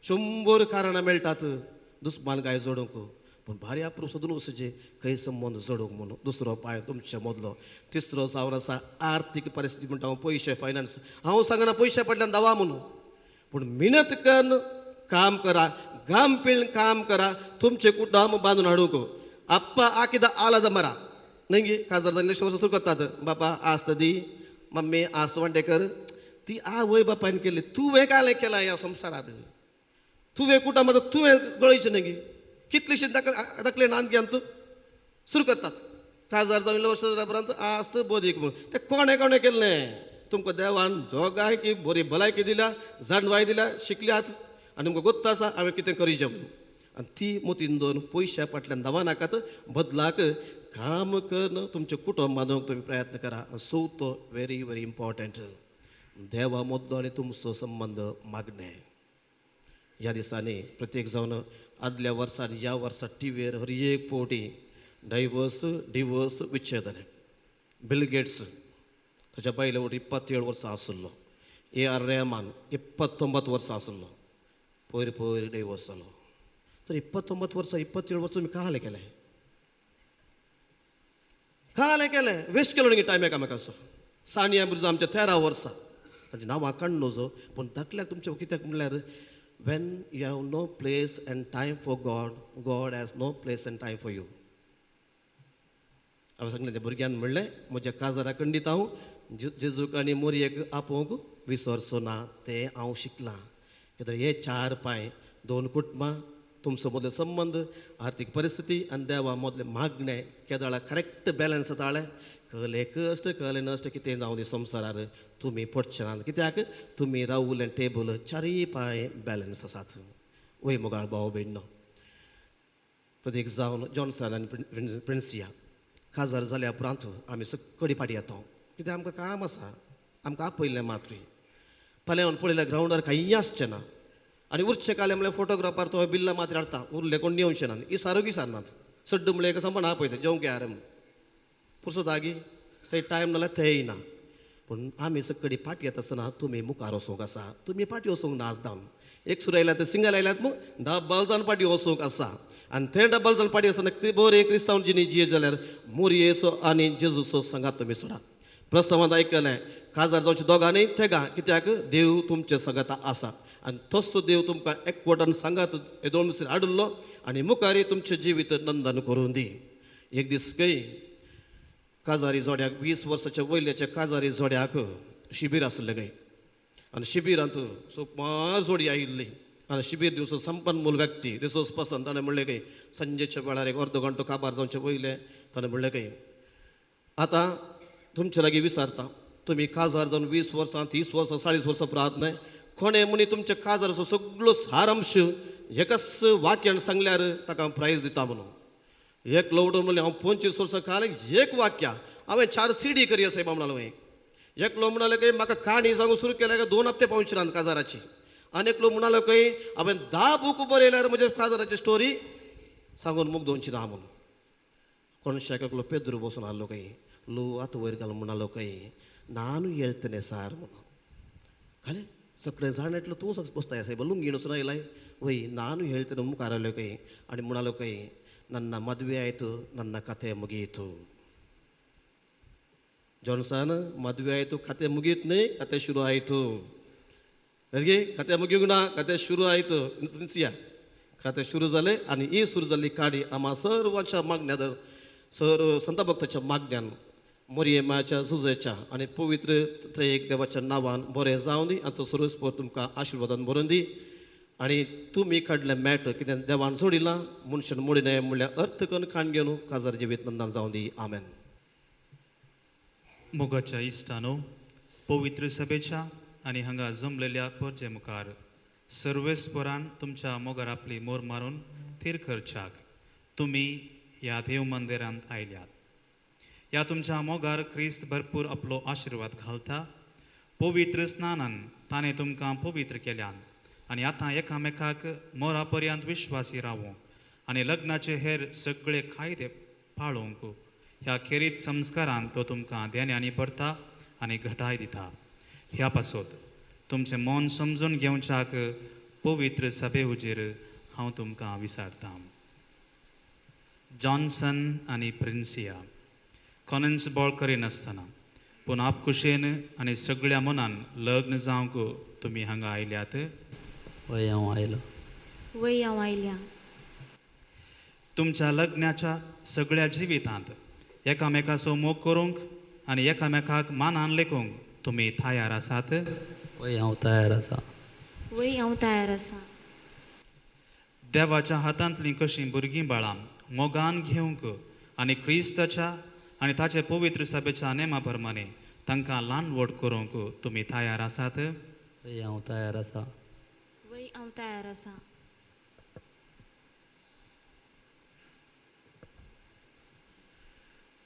100 कारणां मेळटात दुस्मान गाय जोडूंक. पूण भारी अप्रूप सोदून वचचे खंय संबंद जोडूंक म्हणून. दुसरो पांय तुमचे मदलो. तिसरो जावन आसा आर्थीक परिस्थिती म्हणटा हांव पयशे फायनान्स. हांव सांगना पयशे पडल्यान दावा म्हणून, पूण मिनत करून काम करा, घाम पिळून काम करा, तुमचे कुटुंब बांदून हाडूंक. आप्पा आकिदा आलाद मरा न्ही काजार जाल्ले वर्सां सुरू करतात. बापा आस्त दी, मम्मी आस्त वांटेकर. ती आवय बापायन केली, तुवें काय केला ह्या संवसारांत? तुवें कुटुंबात तुवें गळयचें न्ही. कितलीशी दाखले नान घेवन तूं सुरू करतात. काजार जाल्ले वर्सां जाल्यापर्यंत आस्त बोदीक म्हणून तें कोणें कोणें केल्लें? तुमकां देवान जोगाय की बरी भलायकी दिल्या, जाणवाय दिल्या, शिकल्यात आनी तुमकां गोत्त आसा हांवें कितें करीचें म्हणून. आनी ती मोतीन दोन पयशे फाटल्यान धांवा नाकात, बदलाक काम करून तुमचें कुटुंब बांदूंक तुमी प्रयत्न करा. चवथो व्हेरी व्हेरी इम्पॉर्टंट, देवा मदलो आनी तुमचो संबंद मागणे. ह्या दिसांनी प्रत्येक जावन आदल्या वर्सान ह्या वर्सा टीव्हीर हर एक फावटी डिवोर्स विच्छेद जाले. बिल गेट्स ताच्या बायले फावटी 27 वर्सां आसलो. AR रहमान 29 वर्सां आसलो. पयर डिवोर्स जालो. तर 29 वर्सां 27 वर्सां तुमी काले केलें? काले केलें? वेस्ट केलो न्ही टायम एकामेकाचो. सानिया मिर्झा आमच्या 13 वर्सां, ताचें नांव काण नजो, पूण धाकल्याक तुमच्या कित्याक म्हणल्यार when you have no place and time for God, God has no place and time for you. हांवें सांगलें त्या भुरग्यान म्हणलें म्हज्या काजारा खंडीत हांव जेजूक आनी मोरयेक आपोवंक विसरचो ना, तें हांव शिकलां. कित्याक हे 4 पांय 2 कुटुंबां, तुमचो मदले संबंद, आर्थीक परिस्थिती आनी देवा मदले मागणे केदाळा करेक्ट बॅलन्स जाताले. कहले कश्ट कहले नश्ट कितें जावं दी संवसारार तुमी पडचे ना. कित्याक तुमी रावूल टेबल 4 पांय बॅलन्स आसात. वय मोगाळ भाव भयण प्रत्येक जावन जॉन्सन आनी प्रिन्सिया काजार जाल्या उपरांत आमी सकडी पाटी येता. कित्याक आमकां काम आसा, आमकां आपयलें मात्री. फाल्यां पळयल्यार ग्रावंडार कांय आसचें ना. आनी उरचें काले म्हळ्यार फोटोग्राफार तो बिल्ला मात्री हाडटा, उरले कोण येवचे ना. इसारोगी सारनात. सड्ड म्हळ्यार एक सांबाळ आपयता जेवंक यार म्हूण पुरसो आगी थंय टायम नाल्यार थंय येयना. पूण आमी सकडी पाटी येता आसतना तुमी मुखार वचूंक आसा. तुमी पाटी वचूंक ना आसता. एक सुरू आयल्यात ते सिंगल आयल्यात मग डबल जावन पाटी वचूंक आसा. आनी थंय डबल जावन पाटी आसतना बरे क्रिस्तांव जिणी जिये जाल्यार मोरयेचो आनी जेजूचो संगात तुमी सोडा. प्रस्तावांत आयकलें काजार जावचे दोगांनी तेगा, कित्याक देव तुमचे संगात आसा. आनी तसो देव तुमकां एकवटान सांगात हे 2 मिसरी हाडुल्लो आनी मुखारी तुमचें जिवीत नंदन करून दी. एक दीस खंय काजारी जोड्याक 20 वर्साच्या वयल्याच्या काजारी जोड्याक शिबीर आसलें खंय आनी शिबिरांत सोपा जोडी आयिल्ली आनी शिबीर दिवस संपन्न मूल व्यक्ती रिसोर्स पर्सन ताणें म्हणलें खंय संजेच्या वेळार एक अर्द घंटो काबार जावचे पयलें ताणें म्हणलें खंय आतां तुमचे लागीं विचारता तुमी काजार जावन 20 वर्सां 30 वर्सां 40 वर्सां पुरात न्हय कोणें मनीस तुमच्या काजाराचो सगळो सारांश एकाच वाक्यान सांगल्यार ताका प्रायज दिता म्हणून एक लवडो म्हणलें हांव 25 वर्सां काल एक वाक्या हांवें 4 CD करी साहेब म्हणलो एक लोक म्हणाले की म्हाका काणी सांगूंक सुरू केल्या काय 2 हप्ते पावचे काजाराची आनी एक लोक म्हणालो की हांवें 10 बूक बरयल्यार म्हज्या काजाराची स्टोरी सांगून मुख दोनची ना म्हणून कोणशाक एकलो पेद्रू बसून आसलो खंय लो आतां वयर घालून म्हणालो खंय नानू ಹೇಳ್ತೇನೆ ಸಾರ್ म्हणून ಖಾಲಿ सगळे जाण येतलो तूं बसताय साहेब लुंगी नुसून आयलाय वय ನಾನು ಹೇಳ್ತೇನೆ ಮುಖಾರ ಅಲ್ಲೋ ಕೈ आणि म्हणालो ಕೈ ನನ್ನ ಮದುವೆ ಆಯಿತು ನನ್ನ ಕಥೆ ಮುಗಿಯಿತು ಜಾನ್ಸನ್ ಮದುವೆ ಆಯಿತು ಕಥೆ ಮುಗಿಯಿತು ನೇ ಕಥೆ ಶುರು ಆಯಿತು ಅದಕ್ಕೆ ಕಥೆ ಮುಗಿಯುಗುಣ ಕಥೆ ಶುರು ಆಯಿತು ನಿಂತಿಸಿಯಾ ಕಥೆ ಶುರು झाले आणि ही सुरू झाली काडी आम्हा सर्वांच्या मागण्या सर्व संत भक्ताच्या मागण्यान मोरयेमाच्या झुजेच्या आणि पवित्र त्रयेक देवाच्या नांवान बरें जावन दी आनी तो सर्वस्पोर तुमकां आशिर्वादान भरून दी आणि तुमी काडलें मेट कितें देवान जोडिलां मनशान मोडिनाय म्हणल्यार अर्थ करून काण घेवन काजार जिवीत नंदान जावन दी आमेन. मोगाच्या इश्टानो पवित्र सभेच्या आणि हांगा जमलेल्या परजे मुखार सर्वेस्परान तुमच्या मोगार आपली मोर मारून थीर करच्याक तुमी ह्या देव मंदिरांत आयल्यात. ह्या तुमच्या मोगार क्रिस्त भरपूर आपलो आशिर्वाद घालता. पवित्र स्नानान ताणें तुमकां पवित्र केल्यान आनी आतां एकामेकाक मोरा पर्यंत विश्वासी रावूं आनी लग्नाचे हेर सगळे कायदे पाळूंक ह्या खेरीत संस्कारान तो तुमकां ध्यानांनी भरता आनी घटाय दिता. ह्या पासत तुमचें मन समजून घेवच्याक पवित्र सभे हुजीर हांव तुमकां विचारतां. जॉन्सन आनी प्रिन्सिया कोणेंच बॉल करिनासतना पूण आपकुशेन आनी सगळ्या मनान लग्न जावंक तुमी हांगा आयल्यात. वय हांव आयलो. वय हांव आयल्या. तुमच्या लग्नाच्या सगळ्या जिवितांत एकामेकाचो मोग करूंक आनी एकामेकाक मानान लेखूंक तुमी तयार आसात. वय हांव तयार आसा. वय हांव तयार आसा. देवाच्या हातांतलीं कशीं भुरगीं बाळां मोगान घेवंक आनी क्रिस्ताच्या आनी ताचे पवित्र सभेच्या नेमा प्रमाणे तांकां ल्हान व्हड करूंक तुमी तयार आसात. वय हांव तयार आसा. वय हांव तयार आसा.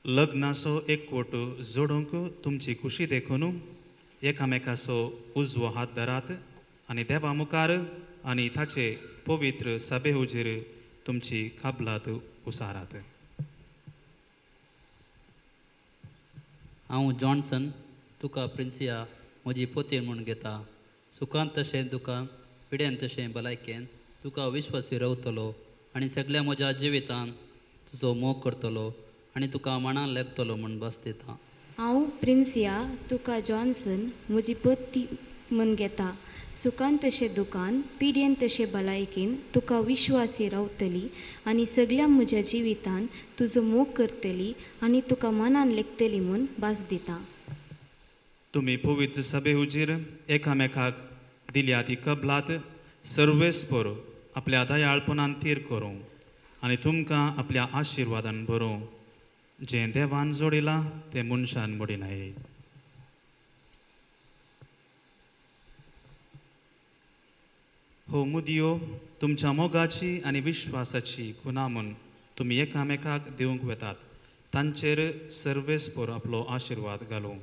लग्नाचो एकवट जोडूंक तुमची खुशी देखून एकामेकाचो उजवो हात धरात आनी देवा मुखार आनी ताचे पवित्र सभे हुजीर तुमची काबलात उसारात. हांव जॉन्सन तुका प्रिन्सिया म्हजी पोतेर म्हूण घेता. सुखांत तशें दुखांत पिड्यान तशें भलायकेन तुका विश्वासी रावतलो आनी सगळ्या म्हज्या जिवितांत तुजो मोग करतलो आनी तुका मनान लेखतलो म्हूण बस दिता. हांव प्रिन्सिया तुका जॉन्सन म्हजी पत्नी म्हूण घेता. सुखान तशें दुखान पिड्येन तशें भलायकेन तुका विश्वासी रावतली आनी सगळ्या म्हज्या जिवितान तुजो मोग करतली आनी तुका मनान लेखतली म्हूण भास दिता. तुमी पवित्र सभे हुजीर एकामेकाक दिल्या ती कबलात सर्वेस्पर आपल्या दयाळपणान थीर करूं आनी तुमकां आपल्या आशिर्वादान भरूं. जें देवान जोडिलां तें मनशान मोडिनाय. हो मुदयो तुमच्या मोगाची आनी विश्वासाची खुणा म्हूण तुमी एकामेकाक दिवंक वेतात तांचेर सर्वेस्पर आपलो आशिर्वाद घालूं.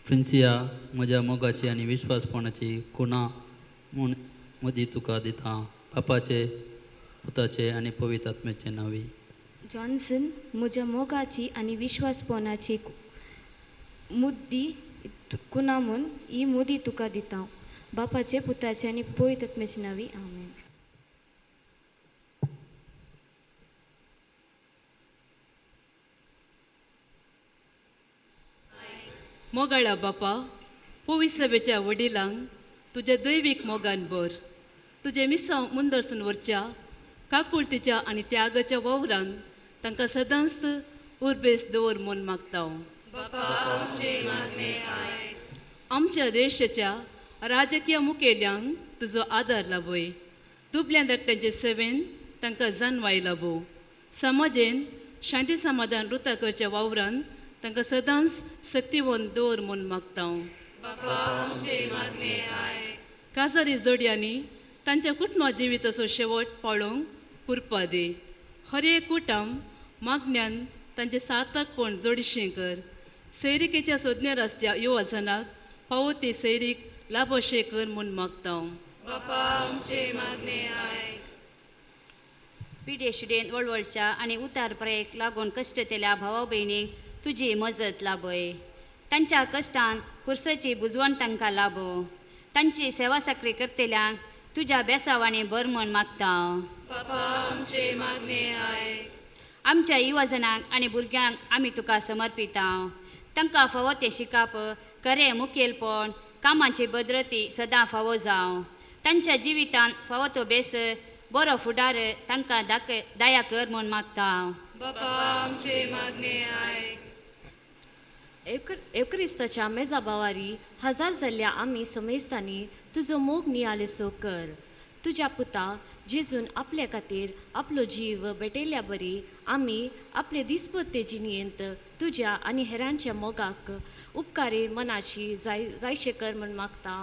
प्रिन्सिया म्हज्या मोगाची आनी विश्वासपणाची खुणा म्हूण मदीं तुका दिता. बापाचे पुताचे आनी पवित्र आत्म्याचे नांवी. जॉन्सन म्हज्या मोगाची आनी विश्वासपणाची मुद्दी खुणा म्हूण ही मुदी तुका दिता. बापाचे पुताचे आनी पवित्र आत्म्याचे नांवी. आमेन. मोगाळा बापा पवित्र सभेच्या वडिलांक तुज्या दैवीक मोगान भर तुजे मिसांव मुंदरसून व्हरच्या काकुळतीच्या आनी त्यागाच्या वावरान तांकां सदांच उर्बेस दवर म्हूण मागता आमच्या देशाच्या राजकीय मुखेल्यांक तुजो आदार लाभय दुबल्या धाकट्यांचे सेवेन तांकां जानवाय लाभो समाजेन शांती समाधान रुता करच्या वावरान तांकां सदांच सक्तीवन दवर म्हूण मागता काजारी जोडयांनी तांच्या कुटुंबा जिविताचो शेवट पाळोवंक पुरपा दे हर एक कुटुंब मागण्यान तांचे सार्थकपण जोडीशें कर सैरिकेच्या सोदण्या रस्त्या युवजनाक फावो ती सैरीक लाभशें कर म्हूण मागता पिडेशिडेन वळवळच्या आनी उतार प्रयेक लागून कश्ट केल्या भावा भयणीक तुजी मजत लाभय तांच्या कश्टान खुर्साची बुजवण तांकां लाभो तांची सेवा साकरी करतल्यांक तुज्या बेसावांनी बर म्हूण मागता आमच्या युवजनांक आनी भुरग्यांक आमी तुका समर्पिता तांकां फावो ते शिकाप खरें मुखेलपण कामाची भद्रती सदां फावो जावं तांच्या जिवितान फावो तो बेस बरो फुडार तांकां दया कर म्हूण मागता एवक्रिस्ताच्या मेजा बावारी हजार जाल्ल्या आमी समेस्तांनी तुजो मोग नियालेसो कर तुज्या पुता जेजून आपल्या खातीर आपलो जीव बेटयल्या बरी आमी आपले दिसपत्ते जिणेंत तुज्या आनी हेरांच्या मोगाक उपकारी मनाची जायशे कर म्हूण मागता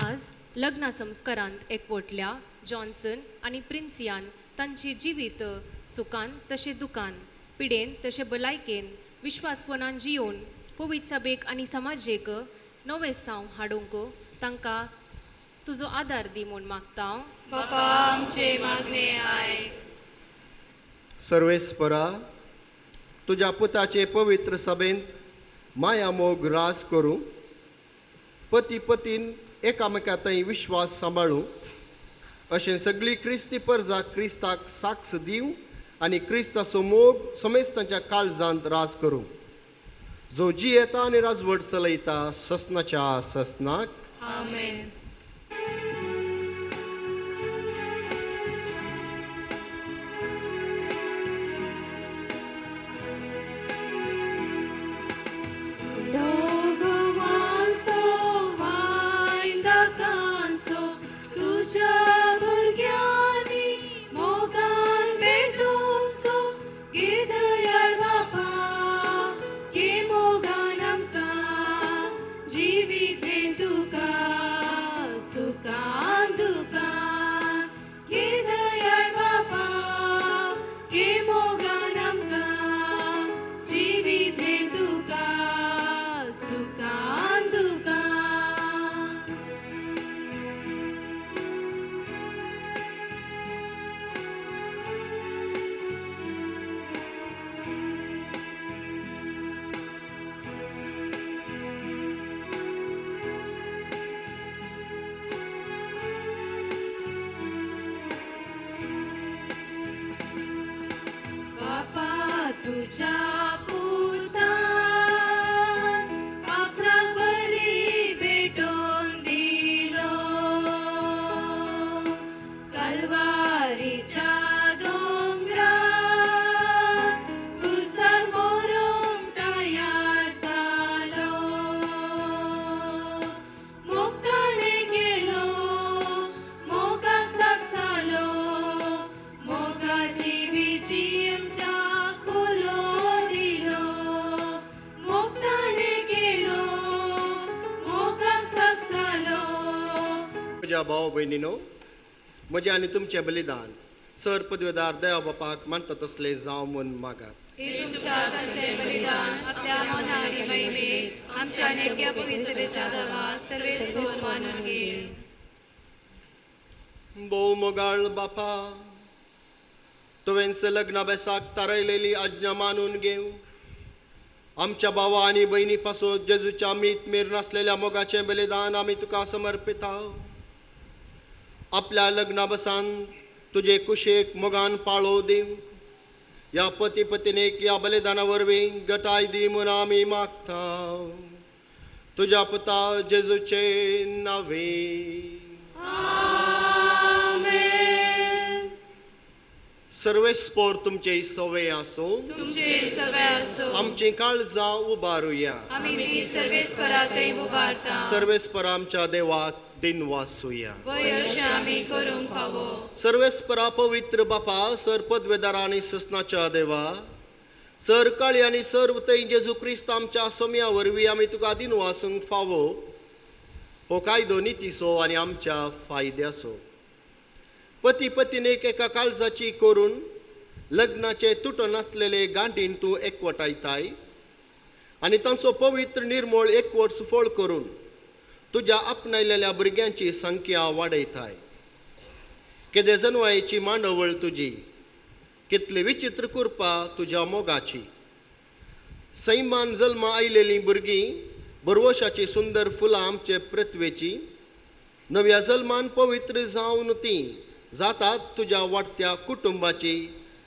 आज लग्ना संस्कारांत एकवटल्या जॉन्सन आनी प्रिन्सियान तांची जिवीत सुखान तशें दुखान पिडेन तशें भलायकेन विश्वासपणान जियोन पवित्र सभेक आनी समाजेक नवे साव हाडूंक तांकां तुजो आदार दी म्हूण मागता सर्वेस्परा तुज्या पुताचे पवित्र सभेंत माया मोग रास करूं पती पतीन एकामेका थंय विश्वास सांबाळूं अशें सगळी क्रिस्ती परजा क्रिस्ताक साक्ष दिवं आनी क्रिस्ताचो मोग समेस्तांच्या काळजांत राज करूं जो जियेता आनी राजवट चलयता ससनाच्या ससनाक आमेन. भाव भयणीनो म्हजें आनी तुमचें बलिदान सर पदवेदार देवा बापाक मानता तसलें जावं म्हूण मागात. भोव मोगाळ बापा तुवेंच लग्नाभ्यासाक थारायलेली आज्ञा मानून घेवं आमच्या भावा आनी भयणी पासत जेजूच्या मीत मेर नासलेल्या मोगाचें बलिदान आमी तुका समर्पिता. आपल्या लग्नाबसान तुजे कुशेक मोगान पाळो दिव या पती पत्नीक या बलिदाना वरवीं गटाय दी म्हूण आमी मागता. तुझ्या पुता जेजूचे नावे. सर्वेस्पोर तुमचे सवय असो, तुमचे सवय असो. आमची काळजां उबारुया. आमी ती सर्वेस्परातय उबारता. सर्वेस्पर आमच्या देवाक दिन वासूया. वयश आमी करूंक फावो. सर्वेस्परा पवित्र बापा, सर पदवेदार आनी ससनाच्या देवा, सर काळी आनी सर उतय जेजू क्रिस्त आमच्या सोम्या वरवीं आमी तुका दिन वासूंक फावो. हो कायदो नितीसो आनी आमच्या फायद्याचो. पती पत्नीक एका काळजाची करून लग्नाचे तुटून आसलेले गांठीन तूं एकवटायताय आनी तांचो पवित्र निर्मळ एकवट सुफळ करून तुज्या आपणायलेल्या भुरग्यांची संख्या वाडयताय. केदे जन्वायेची मांडवळ तुजी, कितली विचित्र कृपा तुज्या मोगाची. सैमान जल्मा आयलेलीं भुरगीं, बरवशाची सुंदर फुलां आमचे पृथ्वेची, नव्या जल्मान पवित्र जावन तीं जातात तुज्या वाडत्या कुटुंबाची,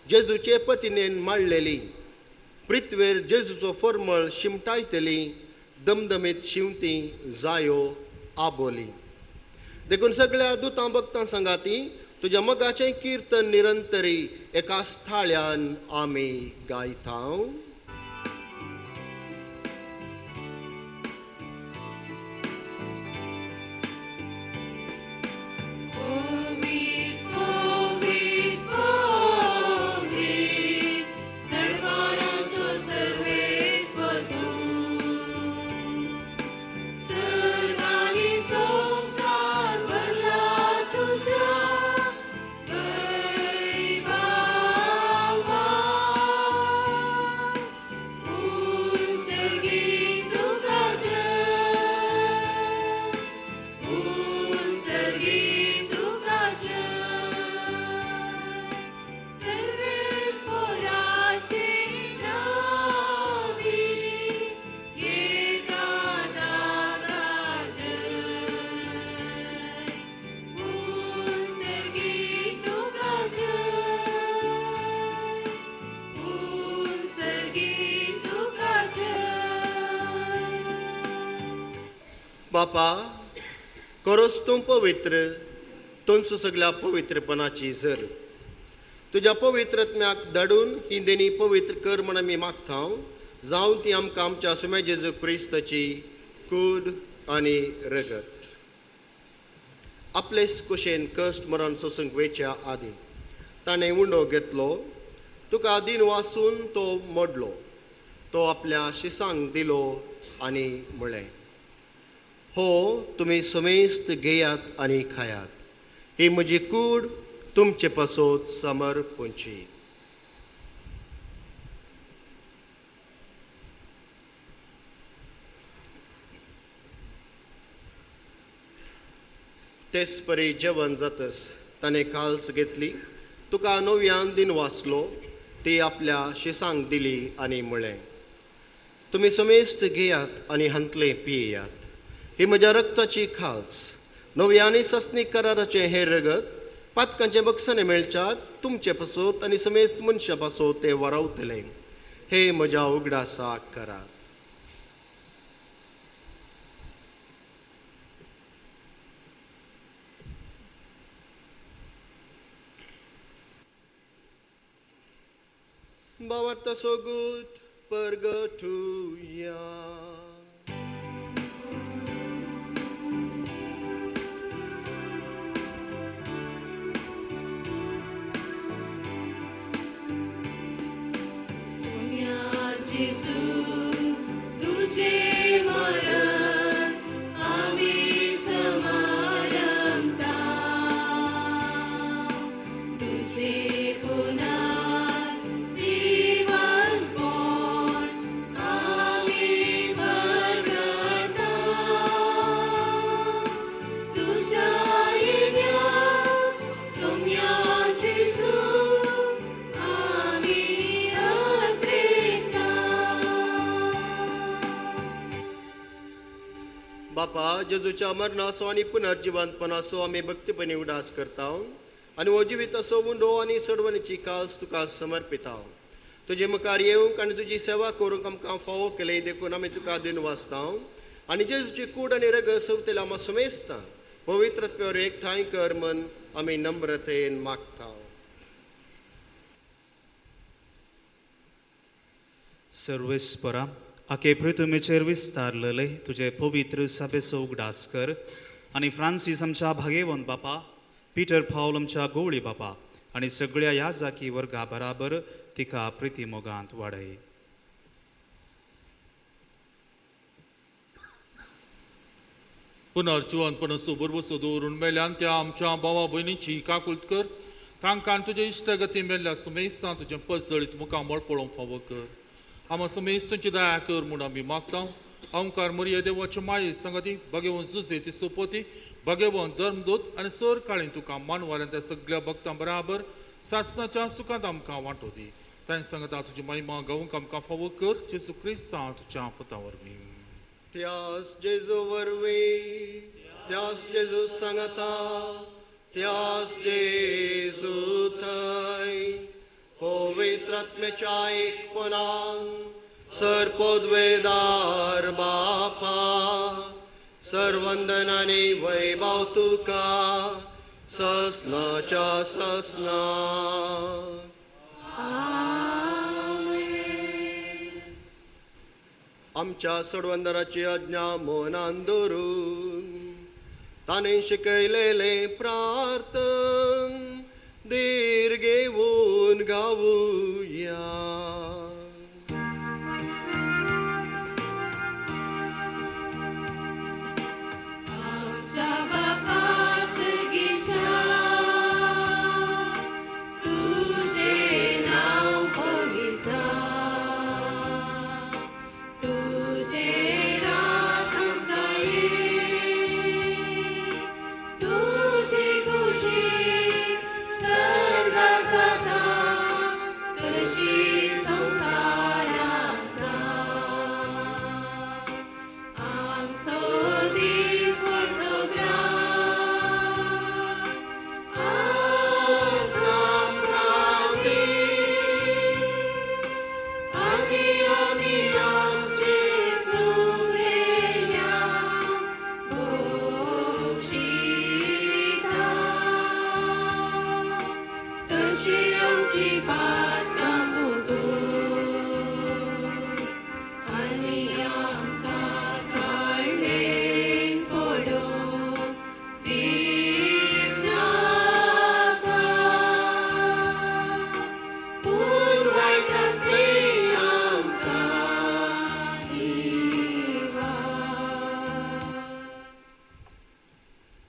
जेजूचे पतिनेन माळलेली. पृथ्वेर जेजूचो फर्मळ शिमटायतली, दमदमीत शिवती जायो आबोली. देखून सगळ्या दुतां भक्तां सांगाती तुज्या मोगाचें किर्तन निरंतरी एकाच थाळ्यान आमी गायतांव. बापा, करोस तूं पवित्र, तुमचो सगळ्या पवित्रपणाची झर. तुज्या पवित्रत्म्याक धाडून ही देणी पवित्र कर म्हण आमी मागतांव. जावन ती आमकां आमच्या सुम्या जेजू क्रिस्ताची कूड आनी रगत. आपलेच कुशेन कश्ट मरण सोसूंक वेच्या आदीं ताणें उंडो घेतलो. तुका दिन वासून तो मोडलो. तो आपल्या शिसांक दिलो आनी म्हळें, हो तुमी समेस्त घेयात आनी खायात. ही म्हजी कूड तुमचे पासोत समर्पणची. तेच परी जेवण जातस ताणें काल्स घेतली. तुका नव्यान दिन वाचलो. ती आपल्या शिसांक दिली आनी म्हळें, तुमी समेस्त घेयात आनी हंतले पियेयात. ही म्हज्या रक्ताची खाल्स, नव्यानी सस्नी कराराचें हें रगत, पातकांचे बक्षणे मेळच्याक तुमचे पासोत आनी समेस्त मनशा पासोत ते वरावतले. हे म्हज्या उगडासाक करात. Bawarta so good purgatoria. Jesu, तुझे मरण आम्ही समारंभता, तुझे पुन्हा जीवनपण आम्ही बरगता. तुझ्या येण्या सोम्या जेजू आम्ही अत्रेता. बापा, जेजूच्या मरणासो आनी पुनर्जिवंतपणासो आमी भक्तीपणी उडास करता आनी हो जिवीत असो उंडो आनी सडवणीची काल्स तुका समर्पिता. तुजे मुखार येवंक आनी तुजी सेवा करूंक आमकां फावो केले देखून आमी तुका दिन वाचता आनी जेजूची कूड आनी रगत सवतेले आमी सुमेस्ता पवित्रत्वावर एकठांय कर म्हण आमी नम्रतेन मागता. सर्वेस्परा आखे पृथ्वीचेर विस्तारलेले तुझे पवित्र सभेचो उगडास कर आनी फ्रांसीस आमच्या भागेवंत बापा, पिटर पावल आमच्या गवळी बापा आनी सगळ्या याजाकी वर्गा बराबर तिका प्रिती मोगांत वाडय. पुनर्जीवनपण सोबर वसो दवरून मेल्यान त्या आमच्या भावा भयणीची काकुळट कर. तांकां तुजे इश्टगती मेल्ल्या सुमेस्तां तुजें पद जळीत मुखामळ पळोवंक फावो कर. आमी सुमेस्तांची दया कर म्हूण आमी मागता. ओंकार मरिया देवाचे माये संगती भगेवन जुजे ती सोपोती भगेवन धर्मदूत आनी सर काळी तुका मानवाल्या त्या सगळ्या भक्तां बराबर सासणाच्या सुखांत आमकां वांटो दी. तांचे सांगता तुजी महिमा गावूंक आमकां फावो कर. जेजू क्रिस्तां तुज्या पुता वरवीं. त्यास जेजू वरवीं, त्यास जेजू सांगता, त्यास जेजू थंय पवित्रात्म्याच्या एकपणान सरपोद्वेदार बापा सर्वंदनाने वैभव तुका ससनाच्या ससना. आमच्या सोडवंदराची आज्ञा मनान दवरून ताणें शिकयलेले प्रार्थन धीर घेवन गावुया.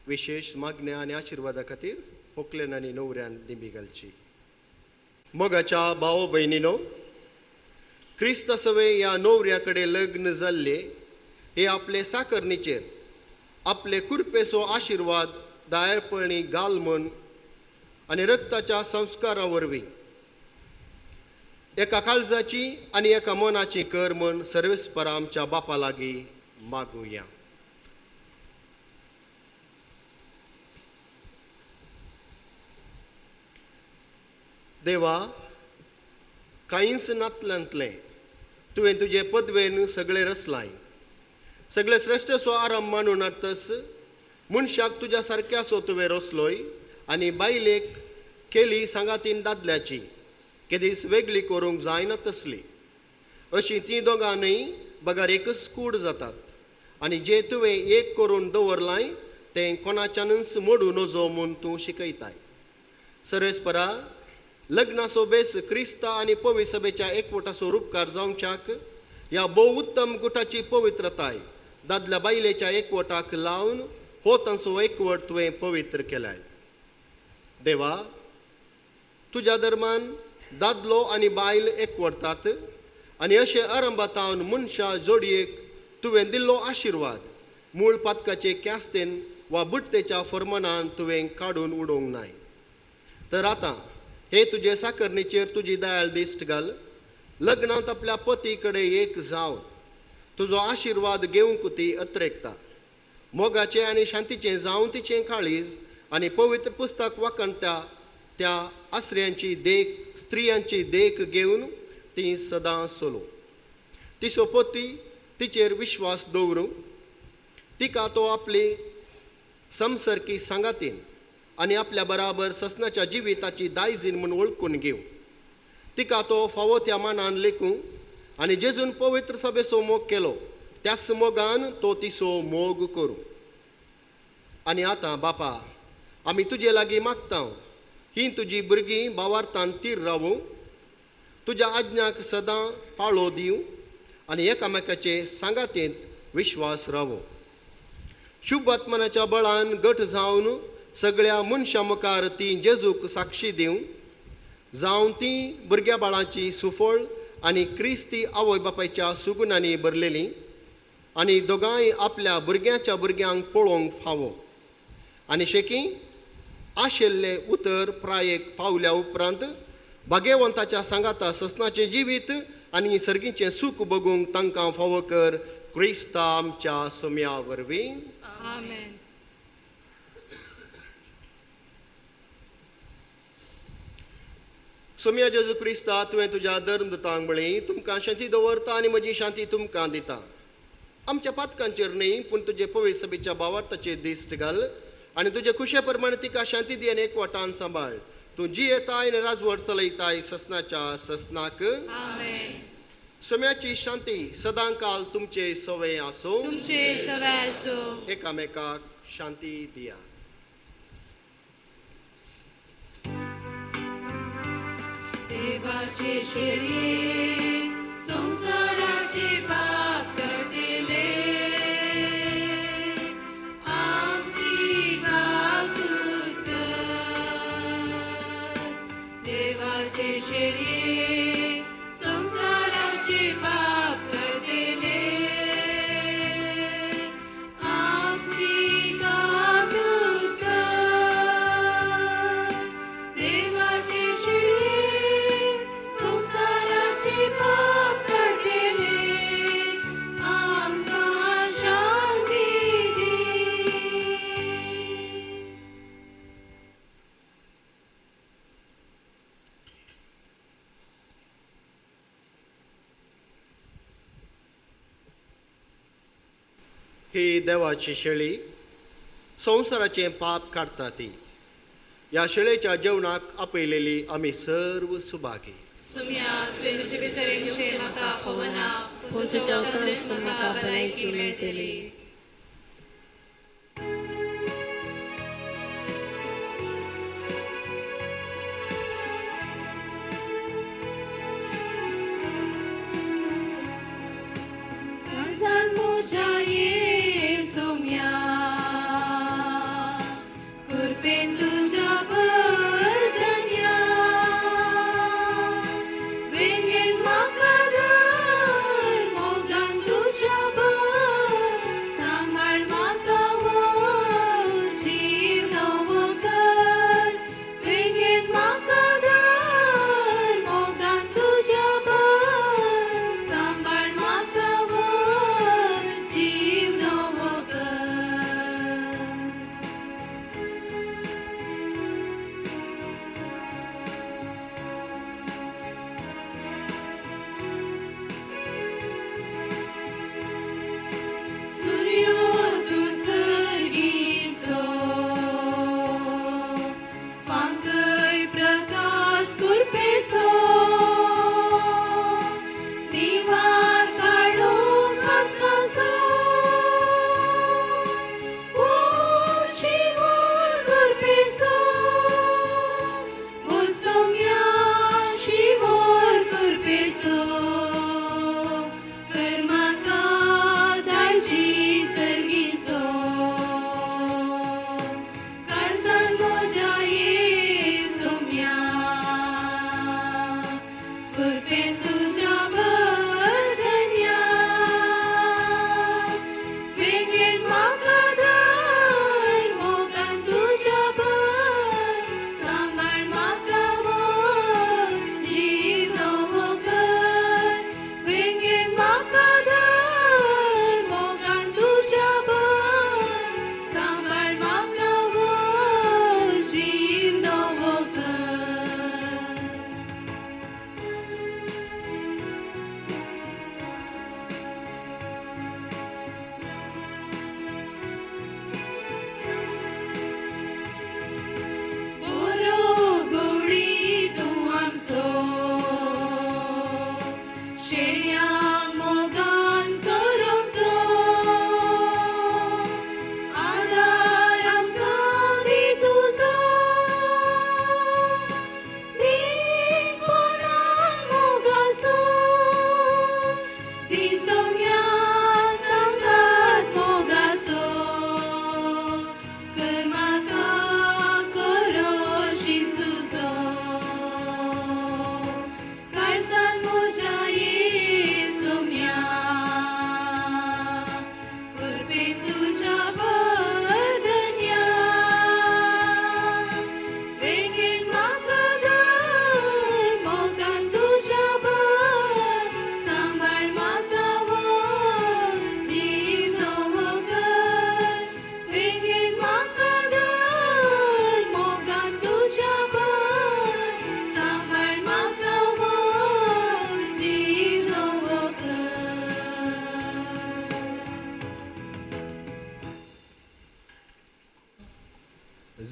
विशेष मागण्या आनी आशिर्वादा खातीर व्हंकलेन आनी न्हवऱ्यान दिंबी घालची. मोगाच्या भाव भयणीनो, क्रिस्त सवे ह्या न्हवऱ्या कडेन लग्न जाल्ले हे आपले साकरणीचेर आपले कुरपेचो आशिर्वाद दायळपणी घाल म्हण आनी रक्ताच्या संस्कारा वरवीं एका काळजाची आनी एका मनाची कर म्हण सर्वेस्परा आमच्या बापा लागीं मागुया. देवा, कांयच नातल्यांतलें तुवें तुजे पदवेन सगळे रचलाय. सगळे श्रेष्ठसो आराम मानून अर्तस मनशाक तुज्या सारक्यासो तुवें रचलोय आनी बायलेक केली सांगातीन दादल्याची केदीस वेगळी करूंक जायना तसली. अशीं तीं दोगांनय बगार एकच कूड जातात आनी जें तुवें एक करून दवरलाय तें कोणाच्यानच मोडू नजो म्हूण तूं शिकयताय. सर्वेस्परा, लग्नाचो बेस क्रिस्ता आनी पवित्र सभेच्या एकवटाचो रूपकार जावच्याक ह्या भोव उत्तम गुटाची पवित्रताय दादल्या बायलेच्या एकवटाक लावन हो तांचो एकवट तुवें पवित्र केलाय. देवा, तुज्या धर्मान दादलो आनी बायल एकवटतात आनी अशे आरंभातावन मनशा जोडयेक तुवें दिल्लो आशिर्वाद मूळ पातकाचे क्यास्तेन वा बुट्टेच्या फर्मानान तुवें काडून उडोवंक नाय. तर आतां हे तुजे साकरणीचेर तुजी दयाळ दिश्ट घाल. लग्नांत आपल्या पती कडेन एक जावन तुजो आशिर्वाद घेवंक ती अत्रेकता. मोगाचें आनी शांतीचें जावन तिचें काळीज आनी पवित्र पुस्तक वाकणटा त्या आश्रयांची देख स्त्रियांची देख घेवन ती सदां चलो. तिचो पती तिचेर विश्वास दवरूं तिका तो आपली समसरकी सांगातीन आणि आपल्या बराबर ससनाच्या जिविताची दायजीन म्हणून ओळखून घेऊ. तिका तो फावो त्या मानान लेखू आणि जेजून पवित्र सभेचो मोग केलो त्याच मोगान तो तिचो मोग करू. आणि आता बापा, आमी तुजे लागीं मागता ही तुजी भुरगीं भावार्थान तीर रावूं, तुज्या आज्ञाक सदां पाळो दिवं आनी एकामेकाचे सांगातेंत विश्वास रावूं. शुभ आत्मनाच्या बळान गट जावन सगळ्या मनशां मुखार ती जेजूक साक्षी दिवं, जावं ती भुरग्या बाळांची सुफळ आनी क्रिस्ती आवय बापायच्या सुगुणांनी भरलेली आनी दोगांय आपल्या भुरग्याच्या भुरग्यांक पळोवंक फावो. आनी शेकी आशिल्ले उतर प्रायेक पावल्या उपरांत भाग्यवंताच्या सांगाता ससनाचें जिवीत आनी सर्गीचें सूख बगूंक तांकां फावो कर. क्रिस्ता आमच्या सोम्या वरवीं. आमेन. सोम्या जेजू क्रिस्ता, तुवें तुज्या धर्मदूतांक म्हळें तुमकां शांती दवरता आनी म्हजी शांती तुमकां दिता. आमच्या पातकांचेर न्ही पूण तुजे पवित्र सभेच्या भावार्थाचेर दिश्ट घाल आनी तुजे खुशे प्रमाणे तिका शांती दी आनी एकवटान सांबाळ. तूं जी येताय आनी राजवट चलयताय ससनाच्या ससनाक. सोम्याची शांती सदांकाल तुमचे सवय आसो. एकामेकाक शांती दिया. देवाचे शेळये संसाराचे पाप कटिले, आमची वाहतूक देवाचे शेळये संसाराचे पाप कटिले, आमची वाहतूक देवाचे शेळये संसाराचे पाप कटिले, आमकां शांती दी. ही देवाची शेळी संवसाराचें पाप काडटा ती. ह्या शेळेच्या जेवणाक आपयलेली आमी सर्व सुभागी. सुम्या तुवें जिवितरेंचे म्हाका फोवना, पूण तुज्या उतरांतल्यान म्हाका भलायकी मेळटली. काळजान म्हज्या ये सोम्या, कुरपेन तुज्या बर्दन्या, वेंगेन म्हाका धर, मोगान तुज्या बर, सांबाळ म्हाका व्हर, जीव नवो कर. वेंगेन म्हाका धर, मोगान तुज्या बर, सांबाळ म्हाका व्हर, जीव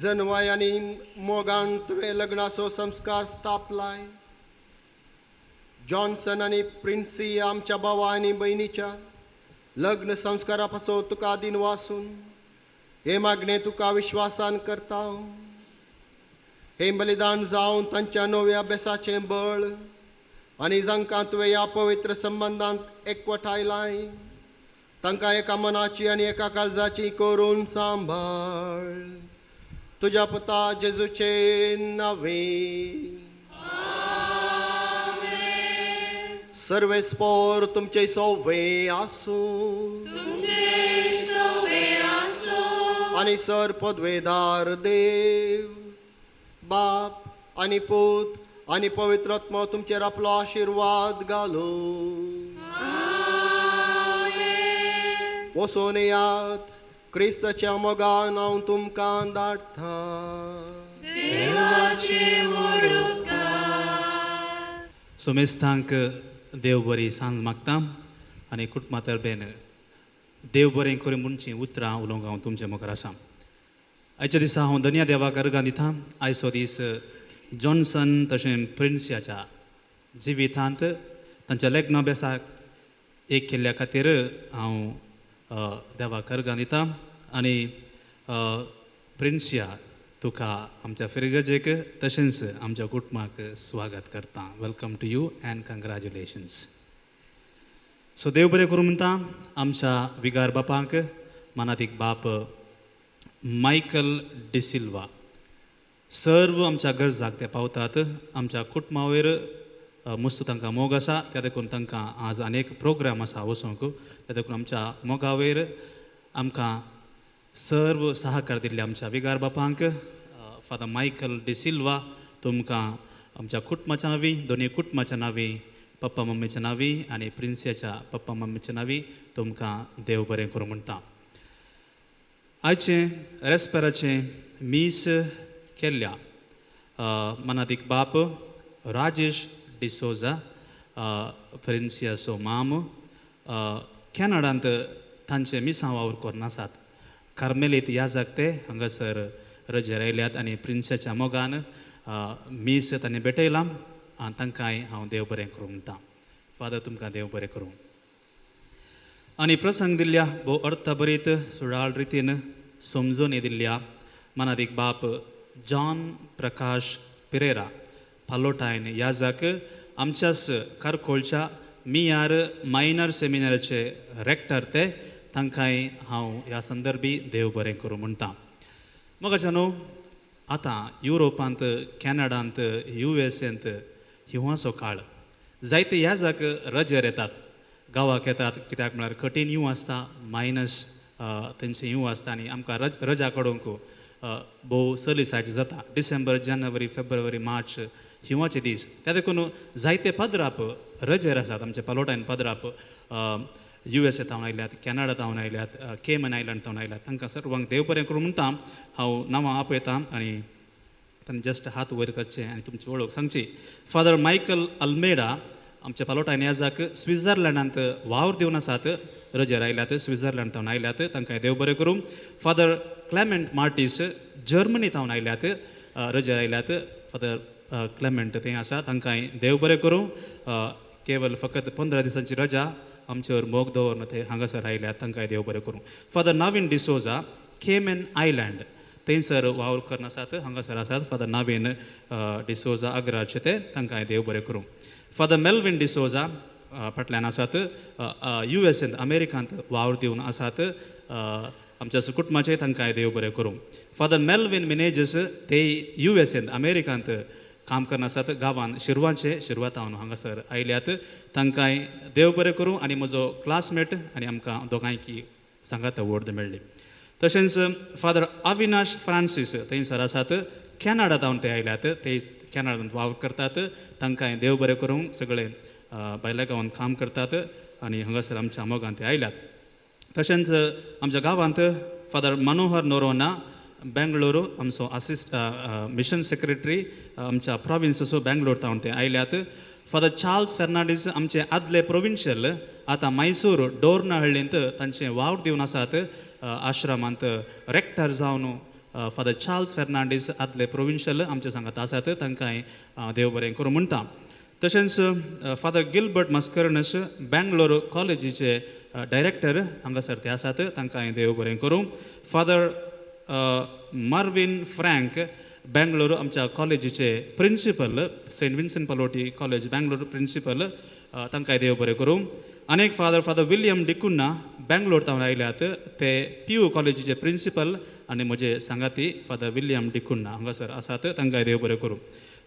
जनवाय आनी मोगान तुवें लग्नाचो संस्कार स्थापलाय. जॉन्सन आनी प्रिन्सी आमच्या भावा आनी भयणीच्या लग्न संस्कारा पासो तुका दिन वासून हे मागणें तुका विश्वासान करता. हे बलिदान जावन तांच्या नव्या अभ्यासाचें बळ आनी जांकां तुवें ह्या पवित्र संबंदांत एकवटायलाय तांकां एका मनाची आनी एका काळजाची करून सांबाळ. तुज्या पुता जेजूचे नांवे. सर्वेस्पोर तुमचे सौवे आसूं आनी सर पदवेदार देव बाप आनी पूत आनी पवित्र आत्मा तुमचेर आपलो आशिर्वाद घालूं. वचून येयात. क्रिस्ताच्या मोगान हांव तुमकां धाडटा. सोमेस्तांक देव बरी सांज मागता आनी कुटुंबा तर्फेन देव बरें करूं म्हणची उतरां उलोवंक हांव तुमचे मुखार आसा. आयच्या दिसा हांव धन्य देवाक अर्गां दिता. आयचो दीस जॉन्सन तशें प्रिन्सियाच्या जिवितांत तांच्या लग्नाभ्यासाक एक केल्ल्या खातीर हांव देवाक अर्गां दिता. आनी प्रिन्सिया तुका आमच्या फिरगजेक तशेंच आमच्या कुटुंबाक स्वागत करता. Welcome to you and congratulations. So देव बरें करूं म्हणटा आमच्या विगार बापाक मानादीक बाप मायकल डिसिल्वा. सर्व आमच्या गरजाक ते पावतात. आमच्या कुटुंबा वयर मस्त तांकां मोग आसा. त्या देखून तांकां आज अनेक प्रोग्राम आसा वचूंक. त्या देखून आमच्या मोगा वयर आमकां सर्व सहकार दिल्ले आमच्या विगार बापांक फादर मायकल डिसिल्वा तुमकां आमच्या कुटुंबाच्या नांवी दोनी कुटुंबाच्या नांवी पप्पा मम्मीच्या नांवी आनी प्रिन्सियाच्या पप्पा मम्मीच्या नांवी तुमकां देव बरें करूं म्हणटा. आयचें रेस्पेराचें मीस केल्ल्या मनादीक बाप राजेश डिसोजा प्रिन्सियाचो माम कॅनडांत तांचे मिसां वावर करून आसात. कार्मेलीत ह्या जागते हांगासर रजेर आयल्यात आनी प्रिन्सियाच्या मोगान मीस तांणी भेटयलां आनी तांकांय हांव देव बरें करूं म्हणटा. फादर तुमकां देव बरें करूं. आनी प्रसंग दिल्ल्या भोव अर्थभरीत सुडाळ रितीन समजून दिल्ल्या मनादीक बाप जॉन प्रकाश पिरेरा पालोटायन ह्या जाग आमच्याच कारकोळच्या मियार मायनर सेमिनाराचे रेक्टर ते तांकांय हांव ह्या संदर्भी देव बरें करूं म्हणटा. मोगाच्या न्हू आतां युरोपांत कॅनडांत USA हिंवाचो काळ जायते ह्या जाग रजेर येतात गांवाक येतात कित्याक म्हळ्यार कठीण हिंव आसता मायनस तेंचे हिंव आसता आनी आमकां रजा काडूंक भोव सलिसाचें जाता. डिसेंबर जानेवारी फेब्रुवारी मार्च हिंवाचे दीस त्या देखून जायते पदराप रजेर आसात. आमचे पालोटायन पदराप USA तावन आयल्यात कॅनडा तावन आयल्यात केमन आयलंड तावन आयल्यात तांकां सर्वांक देव बरें करूं म्हणटा. हांव नांवां आपयतां आनी तांणी जस्ट हात वयर करचे आनी तुमची वळख सांगची. फादर मायकल अल्मेडा आमच्या पालोटायन ह्या जाग स्वित्झर्लंडांत वावर दिवन आसात रजेर आयल्यात स्वित्झर्लंड तावन आयल्यात तांकांय देव बरें करूं. फादर क्लेमेंट मार्टीस जर्मनी तावन आयल्यात रजेर आयल्यात. फादर क्लेमेंट थंय आसा तांकांय देव बरें करूं. केवल फकत 15 दिसांची रजा आमचेर मोग दवरून थंय हांगासर आयल्यात तांकांय देव बरें करूं. फादर नावीन डिसोजा केमन आयलँड थंयसर वावर करून आसात हांगासर आसात. फादर नावीन डिसोजा अग्राचे ते तांकांय देव बरें करूं. फादर मेल्विन डिसोजा फाटल्यान आसात USA अमेरिकांत वावर दिवन आसात आमच्या कुटुंबाचे तांकांय देव बरें करूं. फादर मेल्विन मिनेजस ते USA अमेरिकांत काम करन आसात गांवांत शिरवा तावन हांगासर आयल्यात तांकांय देव बरें करूं. आनी म्हजो क्लासमेट आनी आमकां दोगांयकी सांगात वोर्ड मेळ्ळी. तशेंच फादर अविनाश फ्रांसीस थंयसर आसात कॅनडा तावन ते आयल्यात ते कॅनडांत वावर करतात तांकांय देव बरें करूं. सगळे भायल्या गांवांत काम करतात आनी हांगासर आमच्या मोगान ते आयल्यात. तशेंच आमच्या गांवांत फादर मनोहर नोरोना बेंगळूरू आमचो मिशन सेक्रेटरी आमच्या प्रोविन्सचो बेंगलोर तावन ते आयल्यात. फादर चार्ल्स फेर्नांडीस आमचे आदले प्रोविन्शियल आतां मैसूर डोर्नाहळ्ळींत तांचे वावर दिवन आसात आश्रमांत रेक्टर जावन फादर चार्ल्स फेर्नांडीस आदले प्रोविन्शियल आमचे सांगात आसात तांकांय देव बरें करूं म्हणटा. तशेंच फादर गिल्बर्ट मस्कर्नस बँगलोर कॉलेजीचे डायरेक्टर हांगासर ते आसात तांकांय देव बरें करूं. फादर मार्विन फ्रँक बँगलोर आमच्या कॉलेजीचे principal Saint Vincent Pallotti college Bangalore principal तांकांय देव बरें करूं. आनीक फादर विलियम डिकुन्ना बँगलोर तावन आयल्यात ते PU कॉलेजीचे प्रिन्सिपल आनी म्हजे सांगाती फादर विलियम डिकुन्ना हांगासर आसात तांकांय देव बरें करूं.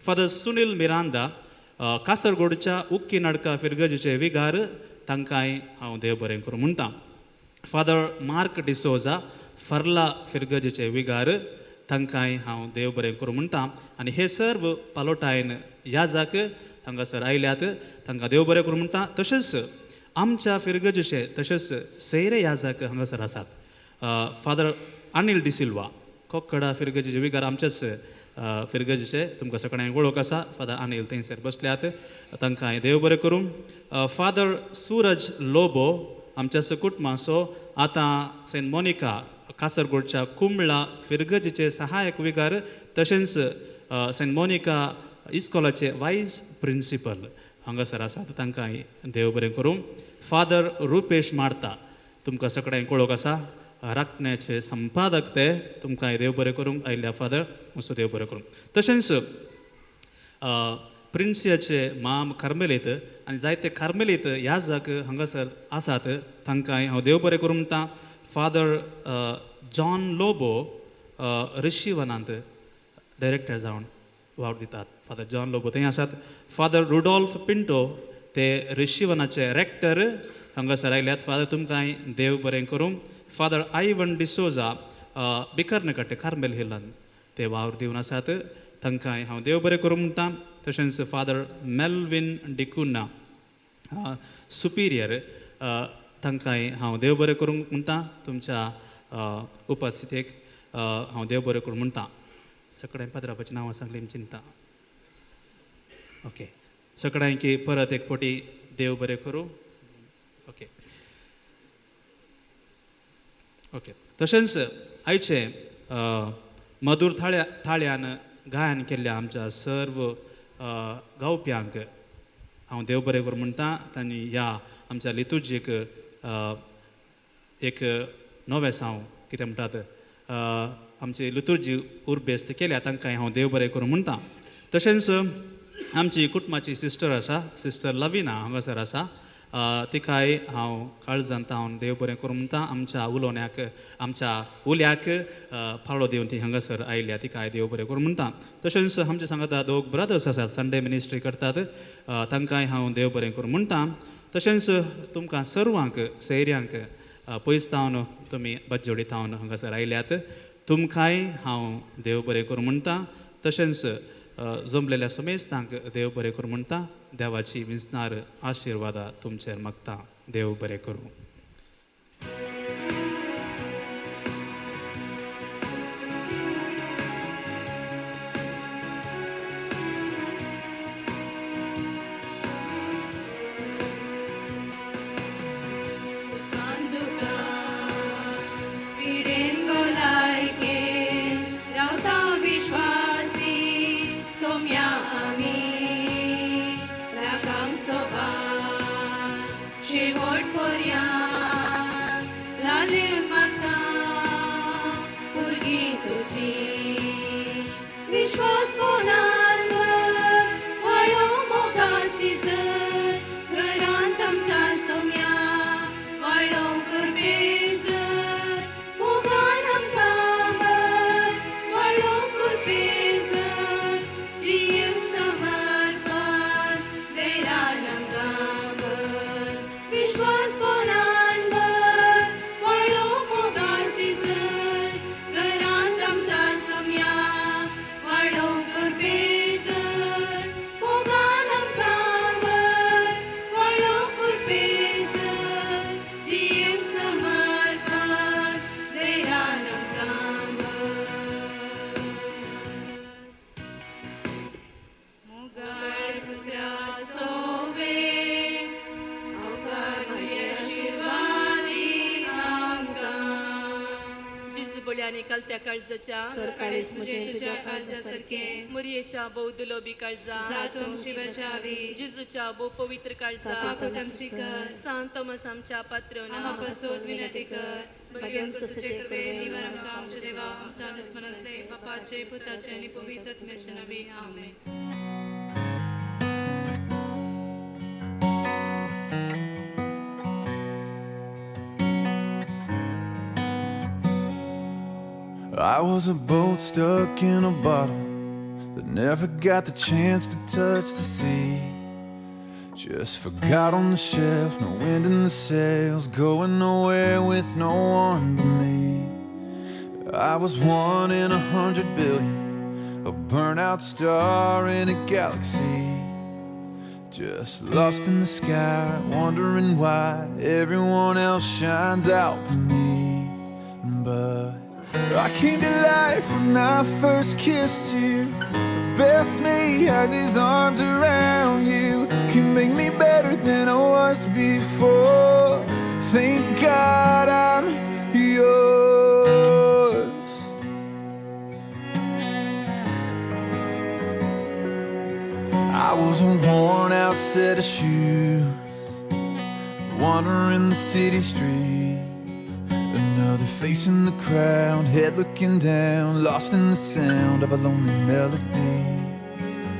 फादर सुनील मिरांदा कासरगोडच्या उक्की नाडका फिरगजीचे विगार तांकांय हांव देव बरें करूं म्हणटा. फादर मार्क डिसोजा फर्ला फिरगजीचे विगार तांकांय हांव देव बरें करूं म्हणटा. आनी हे सर्व पालोटायन याजाक हांगासर आयल्यात तांकां देव बरें करूं म्हणटा. तशेंच आमच्या फिरगजीचे तशेंच सैरे याजाक हांगासर आसात. फादर अनिल डिसिल्वा कोक्कडा फिरगजीचे विगार आमच्याच फिरगजीचे तुमकां सगळ्यांक वळख आसा. फादर अनिल थंयसर बसल्यात तांकांय देव बरें करूं. फादर सूरज लोबो आमच्या कुटुंबाचो आतां सेंट मोनिका कासरगोडच्या कुंबळा फिरगजीचे सहायक विगार तशेंच सेंट मोनिका इस्कॉलाचे वायस प्रिन्सिपल हांगासर आसात तांकांय देव बरें करूं. फादर रुपेश मार्ता तुमकां सगळ्यांक वळख आसा राखण्याचे संपादक ते तुमकांय देव बरें करूंक आयिल्ल्या फादर असो देव बरें करूं. तशेंच प्रिन्सियाचे माम कार्मेलीत आनी जायते कार्मेलीत ह्या जाग हांगासर आसात तांकांय हांव देव बरें करूं म्हणटा. फादर जॉन लोबो रिशिवनांत डायरेक्टर जावन वावर दितात. फादर जॉन लोबो थंय आसात. फादर रुडॉल्फ पिंटो ते रिशिवनाचे रॅक्टर हांगासर आयल्यात. फादर तुमकांय देव बरें करूं. फादर आयवन डिसोजा बिकर्नकट्टे कार्मेल हिलान ते वावर दिवन आसात तांकांय हांव देव बरें करूं म्हणटा. तशेंच फादर मेल्विन डिकुन्ना सुपिरियर तांकांय हांव देव बरें करूंक म्हणटा. तुमच्या उपस्थितीक हांव देव बरें करूं म्हणटा. सगळ्यांक पाद्रापाचीं नांवां सांगलीं चिंता. ओके सगळ्यांक परत एक फावटी देव बरें करूं. ओके ओके तशेंच आयचे मधुर थाळ्यान गायन केल्ल्या आमच्या सर्व गावप्यांक हांव देव बरें करूं म्हणटा. तांणी ह्या आमच्या लितुर्जीक एक नवेसांव कितें म्हणटात आमची लितुर्जी उर्बेस्त केल्या तांकांय हांव देव बरें करूं म्हणटा. तशेंच आमची कुटुंबाची सिस्टर आसा सिस्टर लविना हांगासर आसा तिकाय हांव काळजांत हांव देव बरें करूं म्हणटा. आमच्या उलोवण्याक आमच्या उल्याक फाळो दिवन ती हांगासर आयल्या तिकाय देव बरें करूं म्हणटा. तशेंच आमचे सांगता दोग ब्रदर्स आसात संडे मिनिस्ट्री करतात तांकांय हांव देव बरें करूं म्हणटा. तशेंच तुमकां सर्वांक सैऱ्यांक पयस तावन तुमी बज्जोडी तावन हांगासर आयल्यात तुमकांय हांव देव बरें करूं म्हणटा. तशेंच जमलेल्या समेस्तांक देव बरें करूं म्हणटा. देवाची विंचणार आशिर्वादा तुमचेर मागता. देव बरें करूं. शेवट पर्यंत घालत्या काळजाच्या कर काळीज मुझे तुझ्या काळजासारखे मुरयेच्या भोव दुलोबी काळजा जात आमची बचावी जिजूच्या भोव पवित्र काळजा काकूट आमची कर सांत तोमस आमच्या पात्रोना आम्हा पासोत विनंती कर भगवान कृपेचे कृपे निवार आमकां आमचे देवा आमच्या अनुस्मरणातले बापाचे पुताचे आणि पवित्र आत्म्याचे नावे आमेन. I was a boat stuck in a bottle that never got the chance to touch the sea. Just forgot on the shelf, no wind in the sails, going nowhere with no one but me. I was 1 in 100 billion, a burnout star in a galaxy. Just lost in the sky, wondering why everyone else shines out for me. But I came to life when I first kissed you. The best me has his arms around you. Can make me better than I was before. Thank God I'm yours. I was a worn out set of shoes, wandering the city streets. Another face in the crowd, head looking down, lost in the sound of a lonely melody.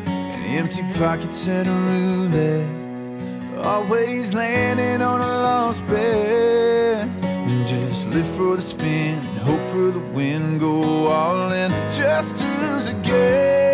And empty pockets and a roulette, always landing on a lost bet. And just live for the spin, hope for the win, go all in just to lose again.